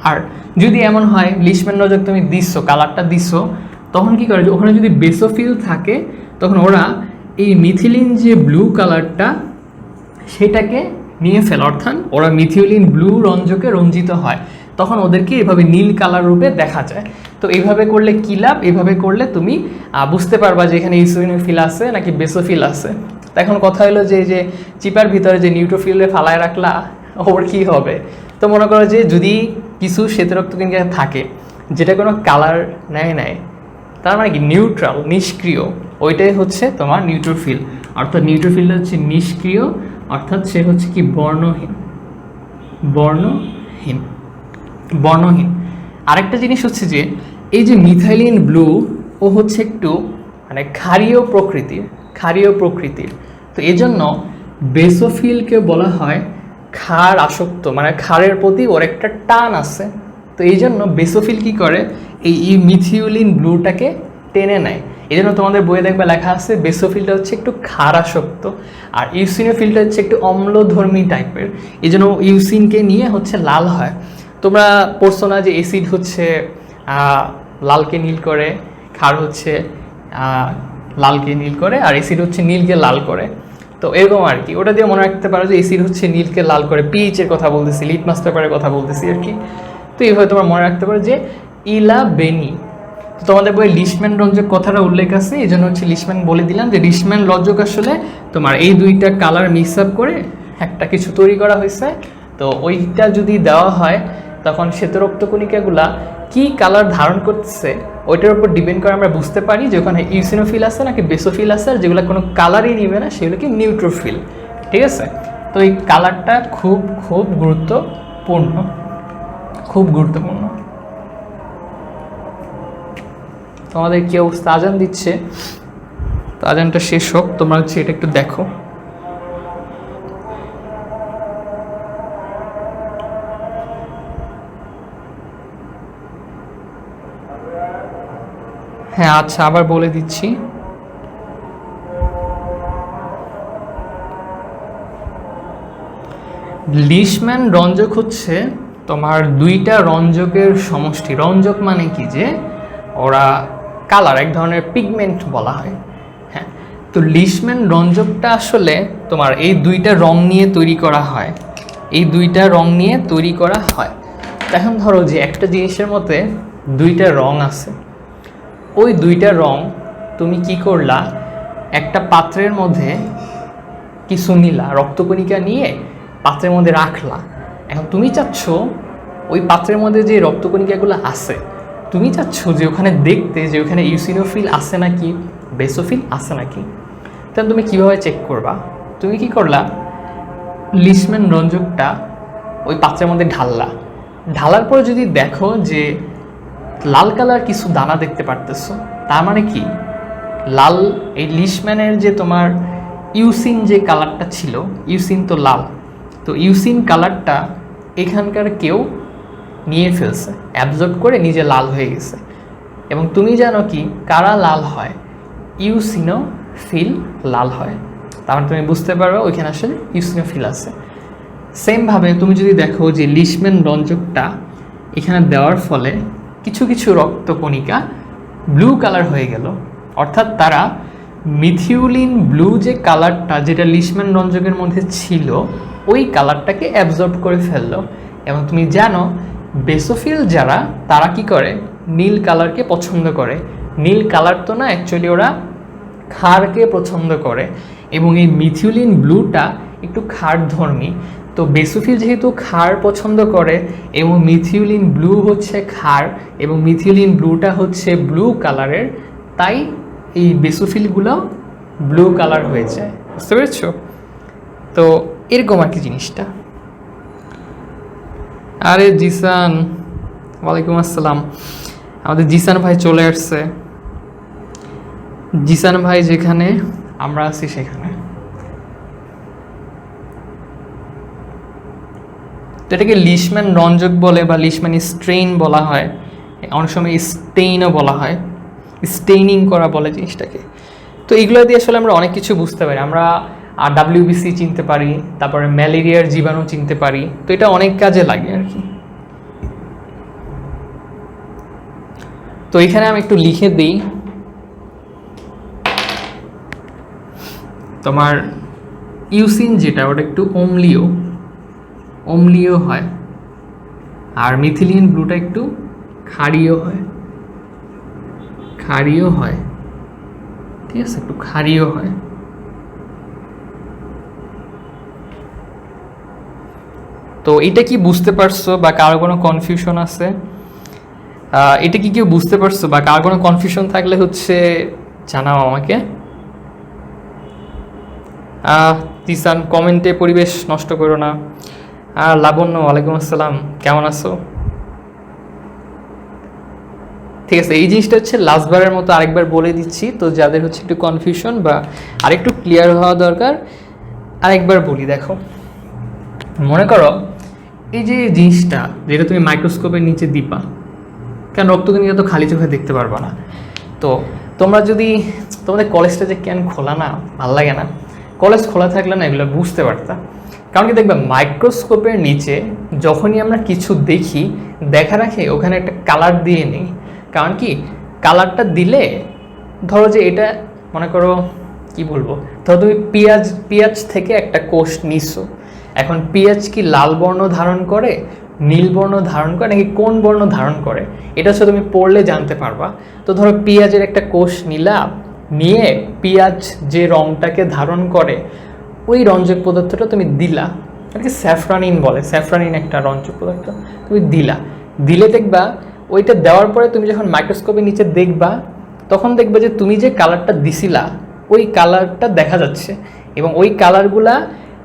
আর যদি এমন হয় লিশম্যান রঞ্জক তুমি কালারটা দিছো, তখন কি করে, ওখানে যদি বেসোফিল থাকে তখন ওরা এই মিথিলিন যে ব্লু কালারটা সেটাকে নিয়ে ফেলে, অর্থাৎ ওরা মিথিলিন ব্লু রঞ্জকে রঞ্জিত হয়। তখন ওদেরকে এভাবে নীল কালার রূপে দেখা যায়। তো এইভাবে করলে কী লাভ, এইভাবে করলে তুমি বুঝতে পারবা যে এখানে ইউসিনোফিল আছে নাকি বেসোফিল আছে। তো এখন কথা হলো যে চিপার ভিতরে যে নিউট্রোফিলে ফালায় রাখলা, ওর কী হবে? তো মনে করো যে যদি কিছু শ্বেতরক্তকণিকা থাকে যেটা কোনো কালার নেয়, তার মানে কি নিউট্রাল, নিষ্ক্রিয়, ওইটাই হচ্ছে তোমার নিউট্রোফিল। অর্থাৎ নিউট্রোফিলটা হচ্ছে নিষ্ক্রিয়, অর্থাৎ সে হচ্ছে কি বর্ণহীন। আরেকটা জিনিস হচ্ছে যে এই যে মিথাইলিন ব্লু, ও হচ্ছে একটু মানে ক্ষারীয় প্রকৃতির। তো এজন্য বেসোফিলকে বলা হয় ক্ষার আসক্ত, মানে ক্ষারের প্রতি ওর একটা টান আছে। তো এই জন্য বেসোফিল কী করে, এই মিথিওলিন ব্লুটাকে টেনে নেয়। এই জন্য তোমাদের বইয়ে দেখবে লেখা আছে বেসোফিলটা হচ্ছে একটু ক্ষারাসক্ত, আর ইউসিনোফিলটা হচ্ছে একটু অম্লধর্মী টাইপের। এই জন্য ইউসিনকে নিয়ে হচ্ছে লাল হয়। তোমরা পড়ছো না যে অ্যাসিড হচ্ছে লালকে নীল করে, ক্ষার হচ্ছে লালকে নীল করে, আর এসিড হচ্ছে নীলকে লাল করে। তো এরকম আর কি, ওটা দিয়ে মনে রাখতে পারো যে এসিড হচ্ছে নীলকে লাল করে, পিএইচ এর কথা বলতেছি, লিটমাস পেপারের কথা বলতেছি আর কি। তো এইভাবে তোমার মনে রাখতে পারো যে ইলা বেনি। তো তোমাদের বই লিশম্যান রঞ্জক কথাটা উল্লেখ আছে, এই জন্য হচ্ছে লিশম্যান বলে দিলাম যে লিশম্যান রঞ্জক আসলে তোমার এই দুইটা কালার মিক্স আপ করে একটা কিছু তৈরি করা হয়েছে। তো ওইটা যদি দেওয়া হয় তখন শ্বেতরক্তকণিকাগুলা কি কালার ধারণ করতেছে ওইটার উপর ডিপেন্ড করে আমরা বুঝতে পারি যে ওখানে ইউসিনোফিল আছে নাকি বেসোফিল আছে, আর যেগুলো কোনো কালারই নিবে না সেগুলো কি নিউট্রোফিল। ঠিক আছে, তো এই কালারটা খুব খুব গুরুত্বপূর্ণ, খুব গুরুত্বপূর্ণ। তোমাদের কি অবস্থা? আজান দিচ্ছে, তো আজানটা শেষ হোক, তোমরা হচ্ছে এটা একটু দেখো। হ্যাঁ আচ্ছা, আবার বলে দিচ্ছি। লিশম্যান রঞ্জক হচ্ছে তোমার দুইটা রঞ্জকের সমষ্টি। রঞ্জক মানে কি, যে ওরা কালার, এক ধরনের পিগমেন্ট বলা হয়। হ্যাঁ, তো লিশম্যান রঞ্জকটা আসলে তোমার এই দুইটা রং নিয়ে তৈরি করা হয়, এই দুইটা রং নিয়ে তৈরি করা হয়। এখন ধরো যে একটা জিনিসের মধ্যে দুইটা রং আছে, ওই দুইটা রং তুমি কি করলা, একটা পাত্রের মধ্যে কিছু নিলা, রক্তকণিকা নিয়ে পাত্রের মধ্যে রাখলা। এখন তুমি চাচ্ছ ওই পাত্রের মধ্যে যে রক্তকণিকাগুলো আছে, তুমি চাচ্ছ যে ওখানে দেখতে যে ওখানে ইউসিনোফিল আছে নাকি বেসোফিল আছে নাকি। তাহলে তুমি কীভাবে চেক করবা? তুমি কি করলা, লিশম্যান রঞ্জকটা ওই পাত্রের মধ্যে ঢাললা, ঢালার পরে যদি দেখো যে লাল কালার কিছু দানা দেখতে পারতেছো, তার মানে কি লাল, এই লিশম্যানের যে তোমার ইউসিন যে কালারটা ছিল, ইউসিন তো লাল, তো ইউসিন কালারটা এখানকার কেউ নিয়ে ফেলছে, অ্যাবজর্ব করে নিজে লাল হয়ে গেছে। এবং তুমি জানো কি কারা লাল হয়? ইউসিনোফিল লাল হয়। তারপর তুমি বুঝতে পারবে ওইখানে আসলে ইউসিনোফিল আছে। সেমভাবে তুমি যদি দেখো যে লিশম্যান রঞ্জকটা এখানে দেওয়ার ফলে কিছু কিছু রক্তকণিকা ব্লু কালার হয়ে গেল, অর্থাৎ তারা মিথিউলিন ব্লু যে কালারটা যেটা লিশম্যান রঞ্জকের মধ্যে ছিল ওই কালারটাকে অ্যাবজর্ব করে ফেললো। এবং তুমি জানো বেসোফিল যারা, তারা কি করে, নীল কালারকে পছন্দ করে। নীল কালার তো না, অ্যাকচুয়ালি ওরা ক্ষারকে পছন্দ করে, এবং এই মিথিউলিন ব্লুটা একটু ক্ষারধর্মী। তো বেসোফিল যেহেতু ক্ষার পছন্দ করে এবং মিথিউলিন ব্লু হচ্ছে ক্ষার এবং মিথিউলিন ব্লুটা হচ্ছে ব্লু কালারের, তাই এই বেসোফিলগুলো ব্লু কালার হয়ে যায়। বুঝতে পেরেছ? তো এরকম আর কি জিনিসটা। আরে জিসান, ওয়ালাইকুম আসসালাম। আমাদের জিসান ভাই চলে আসছে। জিসান ভাই যেখানে আমরা আছি সেখানে। তো এটাকে লিশম্যান রঞ্জক বলে বা লিশম্যান স্ট্রেইন বলা হয়, অনেক সময় স্টেইনও বলা হয়, স্টেইনিং করা বলে জিনিসটাকে। তো এগুলো দিয়ে আসলে আমরা অনেক কিছু বুঝতে পারি। আমরা WBC চিনতে পারি, তারপরে ম্যালেরিয়ার জীবাণু চিনতে পারি। তো এটা অনেক কাজে লাগে আর কি। তো এখানে আমি একটু লিখে দিই, তোমার ইউসিন যেটা ওটা একটু অম্লীয় হয়, আর মিথিলিন ব্লুটা একটু ক্ষারীয় হয়, ঠিক আছে, একটু ক্ষারীয় হয়। তো এটা কি বুঝতে পারছো বা কারো কোনো কনফিউশন আছে? এটা কি কেউ বুঝতে পারছো বা কারো কোনো কনফিউশন থাকলে হচ্ছে জানাও আমাকে। তিসান কমেন্টে পরিবেশ নষ্ট করো না। আর লাবণ্য, ওয়ালাইকুম আসসালাম, কেমন আছো? ঠিক আছে, এই জিনিসটা হচ্ছে লাস্টবারের মতো আরেকবার বলে দিচ্ছি। তো যাদের হচ্ছে একটু কনফিউশন বা আরেকটু ক্লিয়ার হওয়া দরকার, আরেকবার বলি। দেখো, মনে করো এই যে জিনিসটা যেটা তুমি মাইক্রোস্কোপের নিচে দিবা, কারণ রক্তকণিকা তো খালি চোখে দেখতে পারবা না। তো তোমরা যদি, তোমাদের কলেজটা যে কেন খোলা না, ভাল লাগে না? কলেজ খোলা থাকলে না এগুলো বুঝতে পারতা। কারণ কি দেখবে, মাইক্রোস্কোপের নিচে যখনই আমরা কিছু দেখি, দেখা রাখে ওখানে একটা কালার দিয়ে নিই। কারণ কি, কালারটা দিলে ধরো যে এটা মনে করো কি বলবো, ধরো তুমি পেঁয়াজ থেকে একটা কোষ নিছো, এখন পেঁয়াজ কি লাল বর্ণ ধারণ করে, নীল বর্ণ ধারণ করে, নাকি কোন বর্ণ ধারণ করে, এটা হচ্ছে তুমি পড়লে জানতে পারবা। তো ধরো পেঁয়াজের একটা কোষ নিলা, নিয়ে পেঁয়াজ যে রংটাকে ধারণ করে ওই রঞ্জক পদার্থটা তুমি দিলা, আর কি স্যাফরানিন বলে, স্যাফরানিন একটা রঞ্জক পদার্থ, তুমি দিলে দেখবা ওইটা দেওয়ার পরে তুমি যখন মাইক্রোস্কোপের নিচে দেখবা, তখন দেখবা যে তুমি যে কালারটা দিছিলা ওই কালারটা দেখা যাচ্ছে, এবং ওই কালারগুলা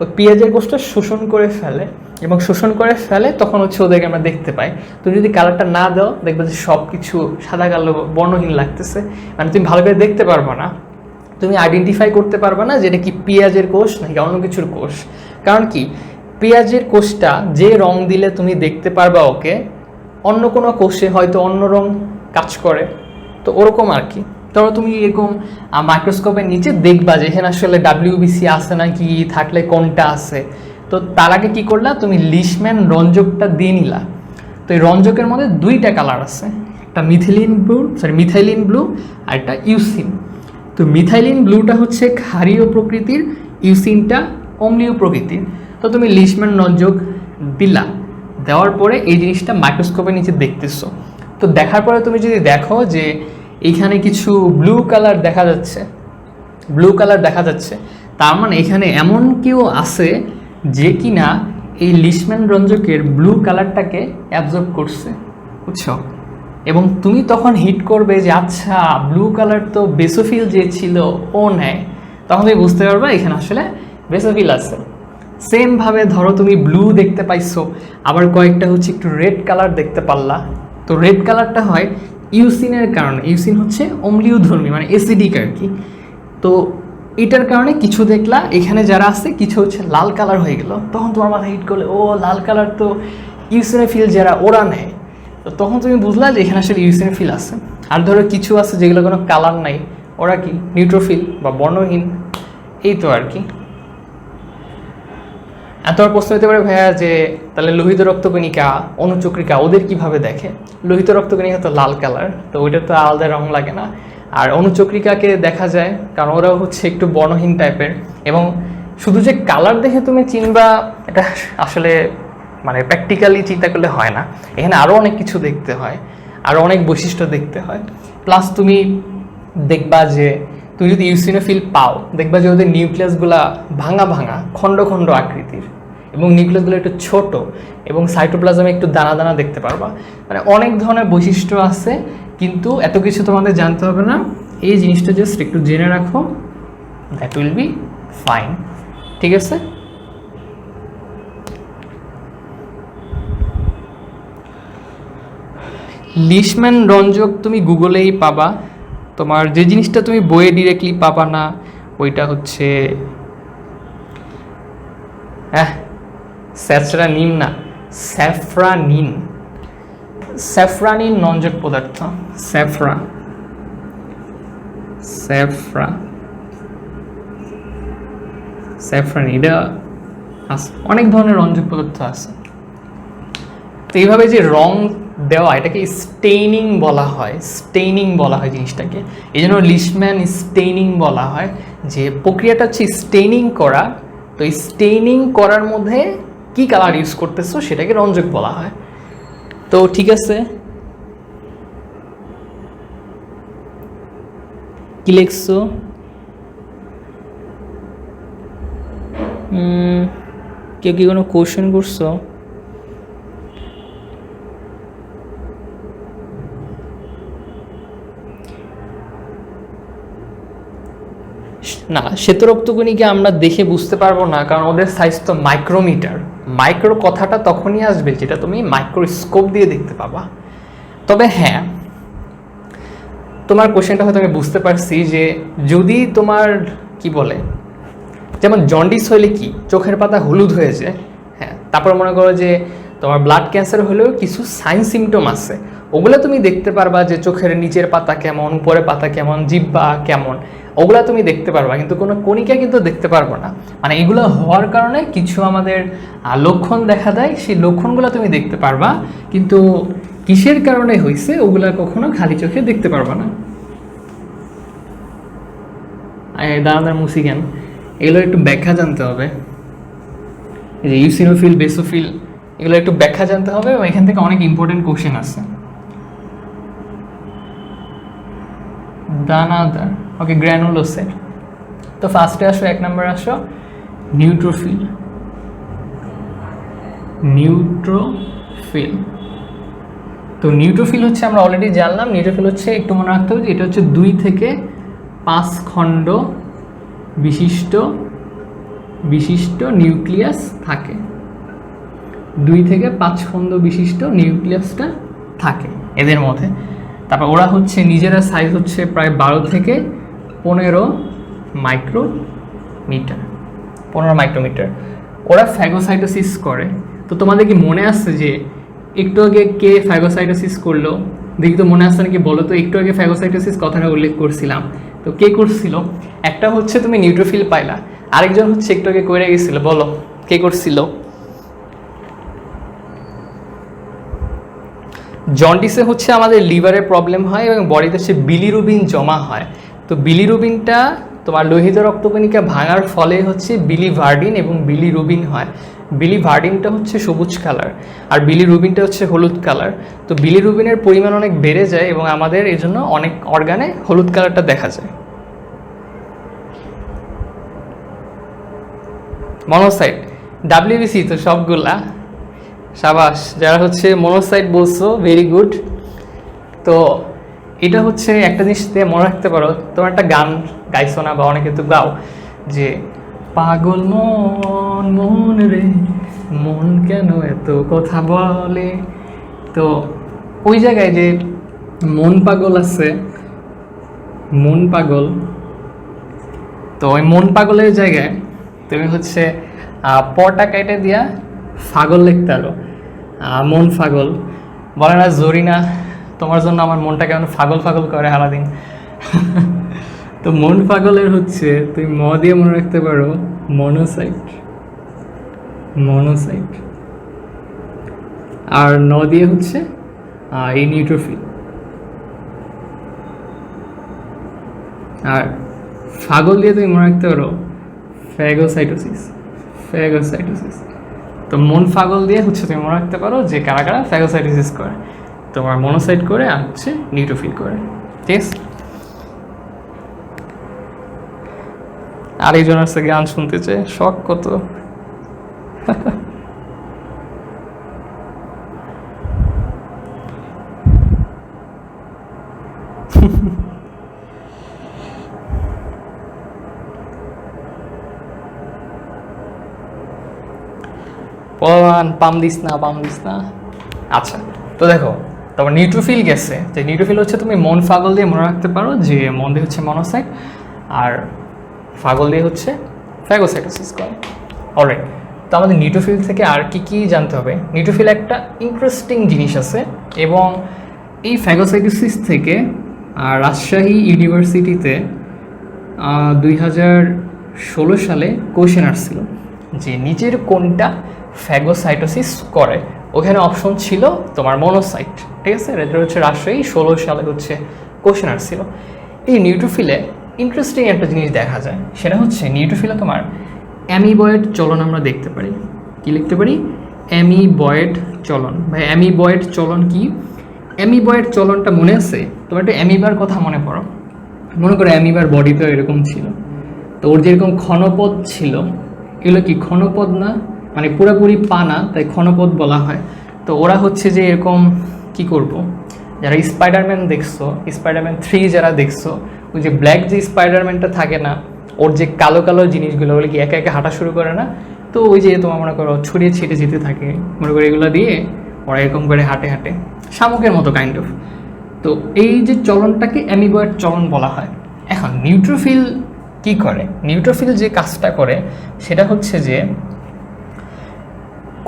ওই পেঁয়াজের কোষটা শোষণ করে ফেলে, এবং শোষণ করে ফেলে তখন হচ্ছে ওদেরকে আমরা দেখতে পাই। তুমি যদি কালারটা না দাও দেখবে যে সব কিছু সাদা কালো বর্ণহীন লাগতেছে, মানে তুমি ভালো করে দেখতে পারবা না, তুমি আইডেন্টিফাই করতে পারবা না যে এটা কি পেঁয়াজের কোষ নাকি অন্য কিছুর কোষ। কারণ কি, পেঁয়াজের কোষটা যে রং দিলে তুমি দেখতে পারবা ওকে, অন্য কোনো কোষে হয়তো অন্য রং কাজ করে, তো ওরকম আর কি। ধরো তুমি এরকম মাইক্রোস্কোপের নিচে দেখবা যে এখানে আসলে ডাব্লিউবিসি আছে নাকি, থাকলে কোনটা আছে। তো তার আগে কী করলা, তুমি লিশম্যান রঞ্জকটা দিয়ে নিলা। তো এই রঞ্জকের মধ্যে দুইটা কালার আছে, একটা মিথাইলিন ব্লু আর একটা ইউসিন। তো মিথাইলিন ব্লুটা হচ্ছে ক্ষারীয় প্রকৃতির, ইউসিনটা অম্লীয় প্রকৃতির। তো তুমি লিশম্যান রঞ্জক দিলা, দেওয়ার পরে এই জিনিসটা মাইক্রোস্কোপের নিচে দেখতেছো। তো দেখার পরে তুমি যদি দেখো যে এইখানে কিছু ব্লু কালার দেখা যাচ্ছে, তার মানে এখানে এমন কেউ আছে যে কিনা এই লিশম্যান রঞ্জকের ব্লু কালারটাকে অ্যাবজর্ব করছে, বুঝছো? এবং তুমি তখন হিট করবে যে আচ্ছা ব্লু কালার তো বেসোফিল যে ছিল ও নেয়, তখন তুমি বুঝতে পারবে এখানে আসলে বেসোফিল আছে। সেমভাবে ধরো তুমি ব্লু দেখতে পাইছো, আবার কয়েকটা হচ্ছে একটু রেড কালার দেখতে পারলা। তো রেড কালারটা হয় ইউসিনের কারণে, ইউসিন হচ্ছে অম্লীয়ধর্মী মানে অ্যাসিডিক আর কি। তো এটার কারণে কিছু দেখলা এখানে যারা আছে কিছু হচ্ছে লাল কালার হয়ে গেল, তখন তোমার মাথা হিট করলে ও লাল কালার তো ইউসিনোফিল যারা ওরা নেয়। তো তখন তুমি বুঝলা যে এখানে আসলে ইউসিনোফিল আছে। আর ধরো কিছু আছে যেগুলো কোনো কালার নাই, ওরা কি নিউট্রোফিল বা বর্ণহীন, এই তো আর কি। এত প্রশ্ন হতে পারে ভাইয়া যে তাহলে লোহিত রক্তকণিকা, অনুচক্রিকা ওদের কিভাবে দেখে? লোহিত রক্তকণিকা তো লাল কালার, তো ওইটা তো আলাদা রং লাগে না। আর অনুচক্রিকাকে দেখা যায় কারণ ওরাও হচ্ছে একটু বর্ণহীন টাইপের, এবং শুধু যে কালার দেখে তুমি চিনবা এটা আসলে মানে প্র্যাকটিক্যালি চিন্তা করলে হয় না, এখানে আরও অনেক কিছু দেখতে হয়, আরও অনেক বৈশিষ্ট্য দেখতে হয়। প্লাস তুমি দেখবা যে তুমি যদি ইউসিনোফিল পাও, দেখবা যে ওদের নিউক্লিয়াসগুলা ভাঙা খণ্ড খণ্ড আকৃতির, এবং নিউক্লিয়াসগুলো একটু ছোট, এবং সাইটোপ্লাজমে একটু দানা দানা দেখতে পারবা। মানে অনেক ধরনের বৈশিষ্ট্য আছে, কিন্তু এত কিছু তোমাদের জানতে হবে না, এই জিনিসটা জাস্ট একটু জেনে রাখো, দ্যাট উইল বি ফাইন। ঠিক আছে? লিশম্যান রঞ্জক তুমি গুগলেই পাবা, তোমার যে জিনিসটা তুমি বইয়ে ডিরেক্টলি পাবা না ওইটা হচ্ছে স্যাফরানিন রঞ্জক পদার্থ, স্যাফরান এটা আছে, অনেক ধরনের রঞ্জক পদার্থ আছে। তো এইভাবে যে রং দেওয়া এটাকে স্টেইনিং বলা হয়, জিনিসটাকে, এই জন্য লিশম্যান স্টেইনিং বলা হয়, যে প্রক্রিয়াটা হচ্ছে স্টেইনিং করা। তো এই স্টেইনিং করার মধ্যে কি কালার ইউজ করতেছো সেটাকে রঞ্জক বলা হয়। তো ঠিক আছে, কি লিখছো? কেউ কি কোনো কোশ্চেন করছো? না, শ্বেত রক্তকণিকা আমরা দেখে বুঝতে পারবো না, কারণ ওদের সাইজ তো মাইক্রোমিটার। মাইক্রো কথাটা তখনই আসবে যেটা তুমি মাইক্রোস্কোপ দিয়ে দেখতে পাবা। তবে হ্যাঁ, তোমার কোশ্চেনটা হয়তো আমি বুঝতে পারছি যে যদি তোমার কি বলে, যেমন জন্ডিস হলে কি চোখের পাতা হলুদ হয়ে যায়, হ্যাঁ, তারপর মনে করো যে তোমার ব্লাড ক্যান্সার হলেও কিছু সাইন সিমটম আছে, ওগুলো তুমি দেখতে পারবা যে চোখের নিচের পাতা কেমন, উপরের পাতা কেমন, জিহ্বা কেমন, ওগুলা তুমি দেখতে পারবা, কিন্তু কোনো কণিকা কিন্তু দেখতে পারবো না। মানে এগুলো হওয়ার কারণে কিছু আমাদের লক্ষণ দেখা দেয়, সেই লক্ষণগুলো তুমি দেখতে পারবা, কিন্তু কিসের কারণে হয়েছে ওগুলা কখনো খালি চোখে দেখতে পারবা না। দানাদার মুসিকেন, এগুলো একটু ব্যাখ্যা জানতে হবে। এই যে ইউসিনোফিল, বেসোফিল, এগুলো একটু ব্যাখ্যা জানতে হবে এবং এখান থেকে অনেক ইম্পর্টেন্ট কোশ্চেন আছে। দানাদার, ওকে, গ্র্যানুলোসাইট। তো ফার্স্টে আসো, 1 নম্বর আসো নিউট্রোফিল। নিউট্রোফিল, তো নিউট্রোফিল হচ্ছে আমরা অলরেডি জানলাম। নিউট্রোফিল হচ্ছে, একটু মনে রাখতে হবে যে এটা হচ্ছে 2 থেকে 5 খণ্ড বিশিষ্ট নিউক্লিয়াস থাকে। 2 থেকে 5 খণ্ড বিশিষ্ট নিউক্লিয়াসটা থাকে এদের মধ্যে। তারপর ওরা হচ্ছে নিজেরা সাইজ হচ্ছে প্রায় 12 থেকে 15 মাইক্রোমিটার। ওরা ফ্যাগোসাইটোসিস করে। তো তোমাদের কি মনে আসছে যে একটু আগে কে ফ্যাগোসাইটোসিস করলো? দেখি তো, মনে আসছে নাকি বলো তো। একটু আগে ফ্যাগোসাইটোসিস কথাটা উল্লেখ করছিলাম, তো কে করছিল? একটা হচ্ছে তুমি নিউট্রোফিল পাইলা, আরেকজন হচ্ছে একটু আগে কইরা গেছিল, বলো কে করছিল? জন্ডিসে হচ্ছে আমাদের লিভারে প্রবলেম হয় এবং বডিতে হচ্ছে বিলিরুবিন জমা হয়। তো বিলিরুবিনটা তোমার লোহিত রক্তকণিকা ভাঙার ফলে হচ্ছে বিলিভার্ডিন এবং বিলিরুবিন হয়। বিলিভার্ডিনটা হচ্ছে সবুজ কালার আর বিলিরুবিনটা হচ্ছে হলুদ কালার। তো বিলিরুবিনের পরিমাণ অনেক বেড়ে যায় এবং আমাদের এই জন্য অনেক অর্গানে হলুদ কালারটা দেখা যায়। মনোসাইট, ডাব্লিউবিসি তো সবগুলা, সাবাস যারা হচ্ছে মনোসাইট বলছো, ভেরি গুড। তো এটা হচ্ছে একটা জিনিস দিয়ে মনে রাখতে পারো, তোমার একটা গান গাইছো না, বা অনেকে তো গাও, যে পাগল মন মন রে মন কেন এত কথা বলে। তো ওই জায়গায় যে মন পাগল আছে, মন পাগল, তো ওই মন পাগলের জায়গায় তুমি হচ্ছে পটা কেটে দিয়া ফাগল লিখতে পারো। মন পাগল, বলে না জরিনা তোমার জন্য আমার মনটা কেমন পাগল পাগল করে সারাদিন। তো মন পাগলের হচ্ছে তুমি ম দিয়ে মনে রাখতে পারো মনোসাইট, আর ন দিয়ে হচ্ছে এই নিউট্রোফিল, আর পাগল দিয়ে তুমি মনে রাখতে পারো ফ্যাগোসাইটোসিস। তো মন পাগল দিয়ে হচ্ছে তুমি মনে রাখতে পারো যে কারা কারা ফ্যাগোসাইটোসিস করে, তোমার মনোসাইট করে আর হচ্ছে নিউট্রোফিল করে। ঠিক আছে, আরেকজন আছে গান শুনতে চায়, শখ কত। পাম দিস না। আচ্ছা, তো দেখো তোমার নিউট্রোফিল গেছে, যে নিউট্রোফিল হচ্ছে তুমি মন পাগল দিয়ে মনে রাখতে পারো যে মন দিয়ে হচ্ছে মনোসাইট আর পাগল দিয়ে হচ্ছে ফ্যাগোসাইটোসিস করে। অলরাইট, তো আমাদের নিউট্রোফিল থেকে আর কি জানতে হবে? নিউট্রোফিল একটা ইন্টারেস্টিং জিনিস আছে, এবং এই ফ্যাগোসাইটোসিস থেকে রাজশাহী ইউনিভার্সিটিতে 2016 সালে কোশ্চেন আসছিল যে নিচের কোনটা ফ্যাগোসাইটোসিস করে। ওখানে অপশন ছিল তোমার মনোসাইট। ঠিক আছে, এটা হচ্ছে রাজশাহী 16 সালে হচ্ছে কোশ্চেন আসছিল। এই নিউট্রোফিলে ইন্টারেস্টিং একটা জিনিস দেখা যায়, সেটা হচ্ছে নিউট্রোফিলে তোমার অ্যামিবয়েড চলন আমরা দেখতে পারি। কি লিখতে পারি? অ্যামিবয়েড চলন। ভাই অ্যামিবয়েড চলন কি? অ্যামিবয়েড চলনটা মনে আছে? তোমার একটা অ্যামিবার কথা মনে পড়ো। মনে করো অ্যামিবার বডি তো এরকম ছিল, তো ওর যেরকম ক্ষণপদ ছিল, এগুলো কি ক্ষণপদ না? মানে পুরোপুরি পা না, তাই ক্ষণপদ বলা হয়। তো ওরা হচ্ছে যে এরকম কি করব, যারা স্পাইডারম্যান দেখছো, স্পাইডারম্যান 3 যারা দেখছো, ওই যে ব্ল্যাক যে স্পাইডারম্যানটা থাকে না, ওর যে কালো কালো জিনিসগুলো, ওগুলো কি একে একে হাঁটা শুরু করে না? তো ওই যে তোমার মনে করো ছড়িয়ে ছিটে যেতে থাকে, মনে করো এগুলো দিয়ে ওরা এরকম করে হাঁটে শামুকের মতো কাইন্ড অফ। তো এই যে চলনটাকে অ্যামিবয়েড চলন বলা হয়। এখন নিউট্রোফিল কি করে? নিউট্রোফিল যে কাজটা করে সেটা হচ্ছে যে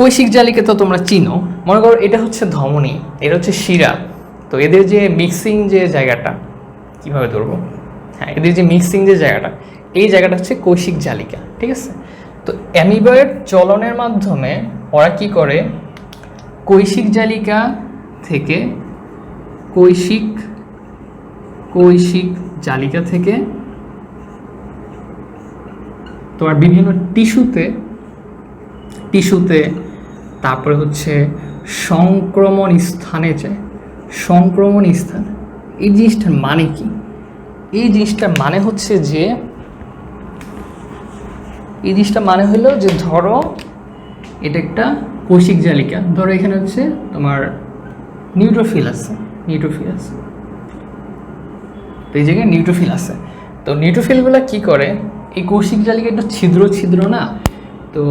কৈশিক জালিকে তো তোমরা চিনো, মনে করো এটা হচ্ছে ধমনী, এটা হচ্ছে শিরা। তো এদের যে মিক্সিং যে জায়গাটা, কীভাবে ধরবো, হ্যাঁ, এদের যে মিক্সিং যে জায়গাটা, এই জায়গাটা হচ্ছে কৈশিক জালিকা। ঠিক আছে, তো অ্যামিবয়েড চলনের মাধ্যমে ওরা কি করে, কৈশিক জালিকা থেকে কৈশিক জালিকা থেকে তোমার বিভিন্ন টিস্যুতে টিস্যুতে তারপরে হচ্ছে সংক্রমণ স্থানে যায়। সংক্রমণ স্থান, এই জিনিসটার মানে কি? এই জিনিসটার মানে হচ্ছে যে এই জিনিসটা মানে হলো যে ধরো এটা একটা কৌশিক জালিকা, ধরো এখানে হচ্ছে তোমার নিউট্রোফিল আছে, তো এই জায়গায় নিউট্রোফিল আছে। তো নিউট্রোফিলগুলো কি করে, এই কৌশিক জালিকা একটু ছিদ্র ছিদ্র না, তো